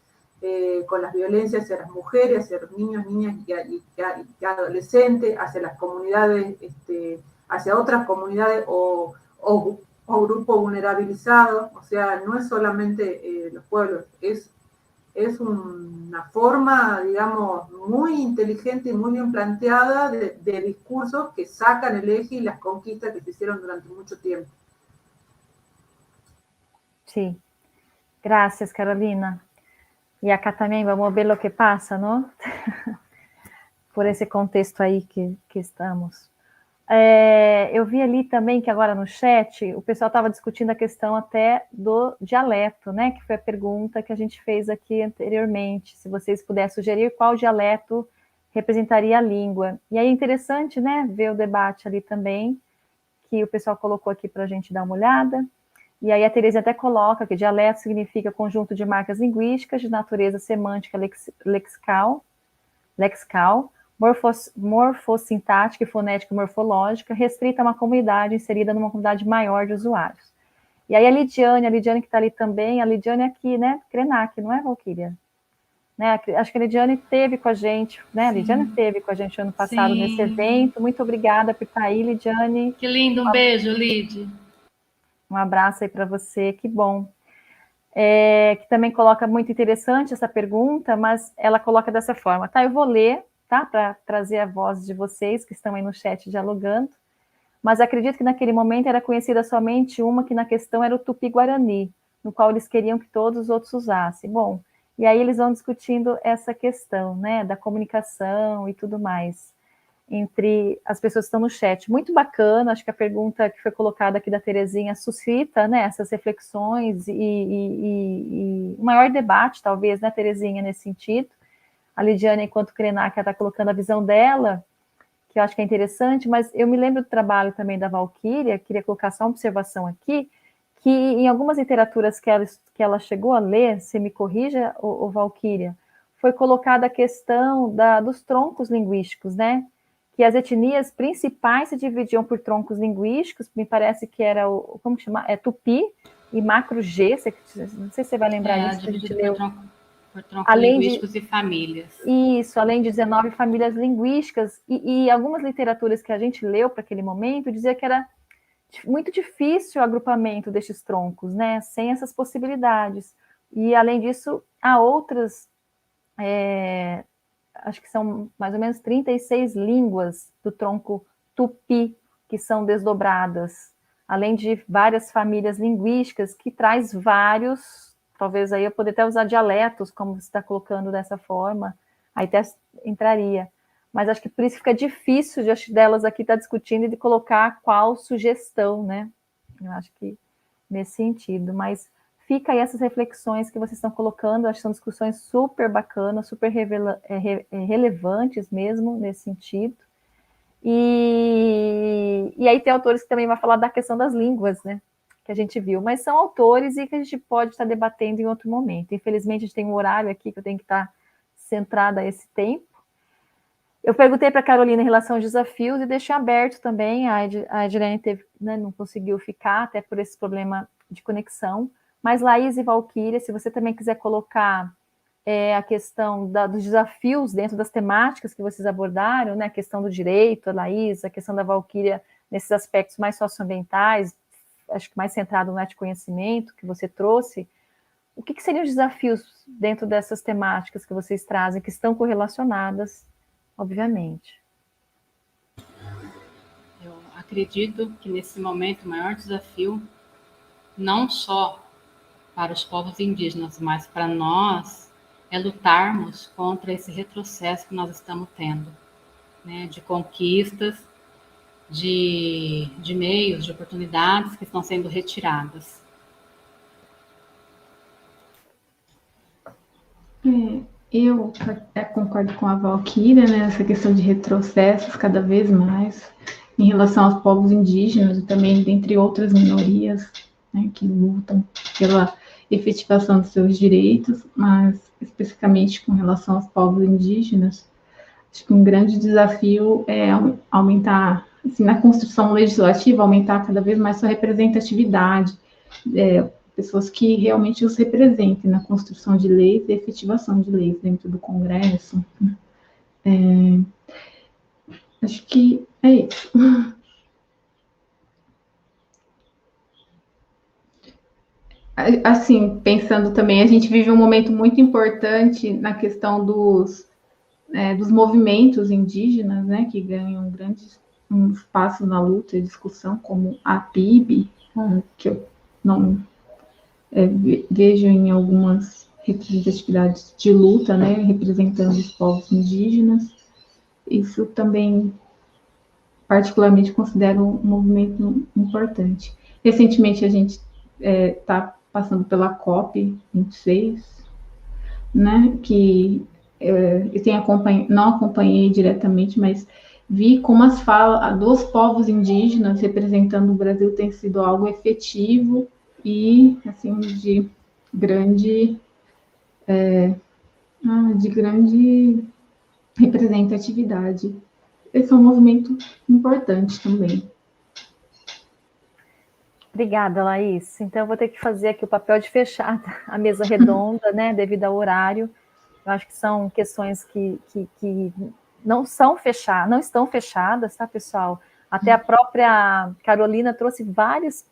con las violencias hacia las mujeres, hacia los niños, niñas y adolescentes, hacia las comunidades, hacia otras comunidades o grupos vulnerabilizados. O sea, no es solamente los pueblos, es una forma, digamos, muy inteligente y muy bien planteada de discursos que sacan el eje y las conquistas que se hicieron durante mucho tiempo. Sí, gracias, Carolina. E acá também vamos ver o que passa, não? Por esse contexto aí que estamos. Eu vi ali também que agora no chat o pessoal estava discutindo a questão até do dialeto, né? Que foi a pergunta que a gente fez aqui anteriormente. Se vocês pudessem sugerir qual dialeto representaria a língua. E aí é interessante, né? Ver o debate ali também, que o pessoal colocou aqui para a gente dar uma olhada. E aí a Tereza até coloca que dialeto significa conjunto de marcas linguísticas de natureza semântica lexical, morfossintática e fonética morfológica, restrita a uma comunidade inserida numa comunidade maior de usuários. E aí a Lidiane que está ali também, a Lidiane aqui, né, Krenak, não é, Valquíria? Né? Acho que a Lidiane esteve com a gente, né? A Lidiane esteve com a gente ano passado nesse evento. Muito obrigada por estar aí, Lidiane. Que lindo, um beijo, Lid. Um abraço aí para você, que bom. Que também coloca muito interessante essa pergunta, mas ela coloca dessa forma. Tá, eu vou ler, tá? Para trazer a voz de vocês que estão aí no chat dialogando. Mas acredito que naquele momento era conhecida somente uma, que na questão era o Tupi-Guarani, no qual eles queriam que todos os outros usassem. Bom, e aí eles vão discutindo essa questão, né? Da comunicação e tudo mais entre as pessoas que estão no chat. Muito bacana, acho que a pergunta que foi colocada aqui da Terezinha suscita, né, essas reflexões e um maior debate, talvez, né, Terezinha, nesse sentido. A Lidiane, enquanto Krenak, está colocando a visão dela, que eu acho que é interessante, mas eu me lembro do trabalho também da Valquíria, queria colocar só uma observação aqui, que em algumas literaturas que ela chegou a ler, se me corrija, o Valquíria, foi colocada a questão dos troncos linguísticos, né, que as etnias principais se dividiam por troncos linguísticos, me parece que era como que chama? Tupi e Macro-G, não sei se você vai lembrar disso, que a gente leu. Por troncos linguísticos e famílias. Isso, além de 19 famílias linguísticas, e algumas literaturas que a gente leu para aquele momento, dizia que era muito difícil o agrupamento destes troncos, né, sem essas possibilidades. E, além disso, há outras... acho que são mais ou menos 36 línguas do tronco tupi que são desdobradas, além de várias famílias linguísticas que traz vários, talvez aí eu poderia até usar dialetos, como você está colocando dessa forma, aí até entraria. Mas acho que por isso fica difícil delas aqui estar discutindo e de colocar qual sugestão, né? Eu acho que nesse sentido, mas... Fica aí essas reflexões que vocês estão colocando, acho que são discussões super bacanas, super relevantes mesmo, nesse sentido. E aí tem autores que também vão falar da questão das línguas, né, que a gente viu, mas são autores e que a gente pode estar debatendo em outro momento. Infelizmente, a gente tem um horário aqui que eu tenho que estar centrada a esse tempo. Eu perguntei para a Carolina em relação aos desafios e deixei aberto também, a Edilene teve, né, não conseguiu ficar, até por esse problema de conexão. Mas, Laís e Valquíria, se você também quiser colocar a questão dos desafios dentro das temáticas que vocês abordaram, né, a questão do direito, a Laís, a questão da Valquíria, nesses aspectos mais socioambientais, acho que mais centrado no conhecimento que você trouxe, o que seriam os desafios dentro dessas temáticas que vocês trazem, que estão correlacionadas, obviamente? Eu acredito que, nesse momento, o maior desafio, não só para os povos indígenas, mas para nós, é lutarmos contra esse retrocesso que nós estamos tendo, né, de conquistas, de meios, de oportunidades que estão sendo retiradas. Eu concordo com a Valquíria, né, essa questão de retrocessos cada vez mais em relação aos povos indígenas e também dentre outras minorias, né, que lutam pela efetivação dos seus direitos, mas especificamente com relação aos povos indígenas, acho que um grande desafio é aumentar, assim, na construção legislativa, aumentar cada vez mais sua representatividade, pessoas que realmente os representem na construção de leis e efetivação de leis dentro do Congresso. Acho que é isso. Assim, pensando também, a gente vive um momento muito importante na questão dos movimentos indígenas, né, que ganham um espaço na luta e discussão, como a PIB, que eu não vejo em algumas representatividades de luta, né, representando os povos indígenas. Isso também, particularmente, considero um movimento importante. Recentemente, a gente está passando pela COP26, né, que eu não acompanhei diretamente, mas vi como as falas dos povos indígenas representando o Brasil tem sido algo efetivo e, assim, de grande representatividade. Esse é um movimento importante também. Obrigada, Laís. Então, eu vou ter que fazer aqui o papel de fechar a mesa redonda, né, devido ao horário. Eu acho que são questões que não estão fechadas, tá, pessoal? Até a própria Carolina trouxe várias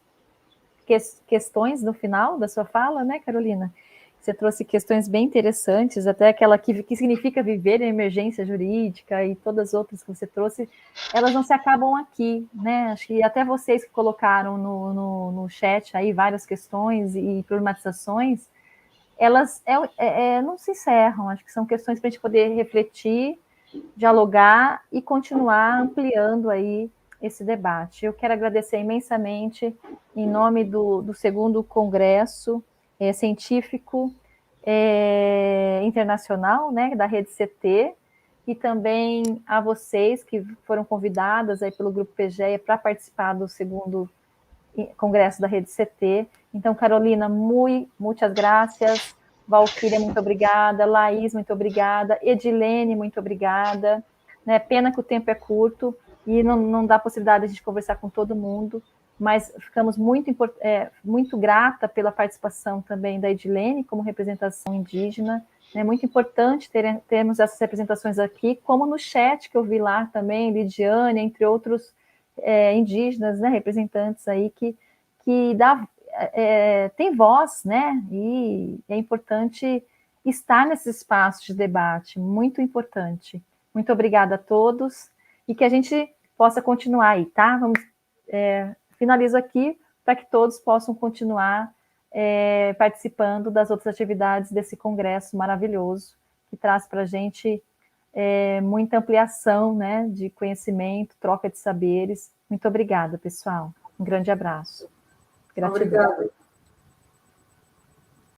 questões no final da sua fala, né, Carolina? Você trouxe questões bem interessantes, até aquela que significa viver em emergência jurídica e todas as outras que você trouxe, elas não se acabam aqui, né? Acho que até vocês que colocaram no chat aí várias questões e problematizações, elas não se encerram. Acho que são questões para a gente poder refletir, dialogar e continuar ampliando aí esse debate. Eu quero agradecer imensamente, em nome do segundo Congresso Científico Internacional, né, da Rede CT, e também a vocês que foram convidadas aí pelo Grupo PGEA para participar do segundo Congresso da Rede CT. Então, Carolina, muitas graças. Valquíria, muito obrigada. Laís, muito obrigada. Edilene, muito obrigada. Né, pena que o tempo é curto e não dá possibilidade de a gente conversar com todo mundo, mas ficamos muito grata pela participação também da Edilene como representação indígena. É muito importante termos essas representações aqui, como no chat que eu vi lá também, Lidiane, entre outros indígenas, né, representantes aí que tem voz, né, e é importante estar nesse espaço de debate, muito importante. Muito obrigada a todos e que a gente possa continuar aí, tá? Finalizo aqui para que todos possam continuar participando das outras atividades desse congresso maravilhoso, que traz para a gente muita ampliação, né, de conhecimento, troca de saberes. Muito obrigada, pessoal. Um grande abraço. Gratidão. Obrigada.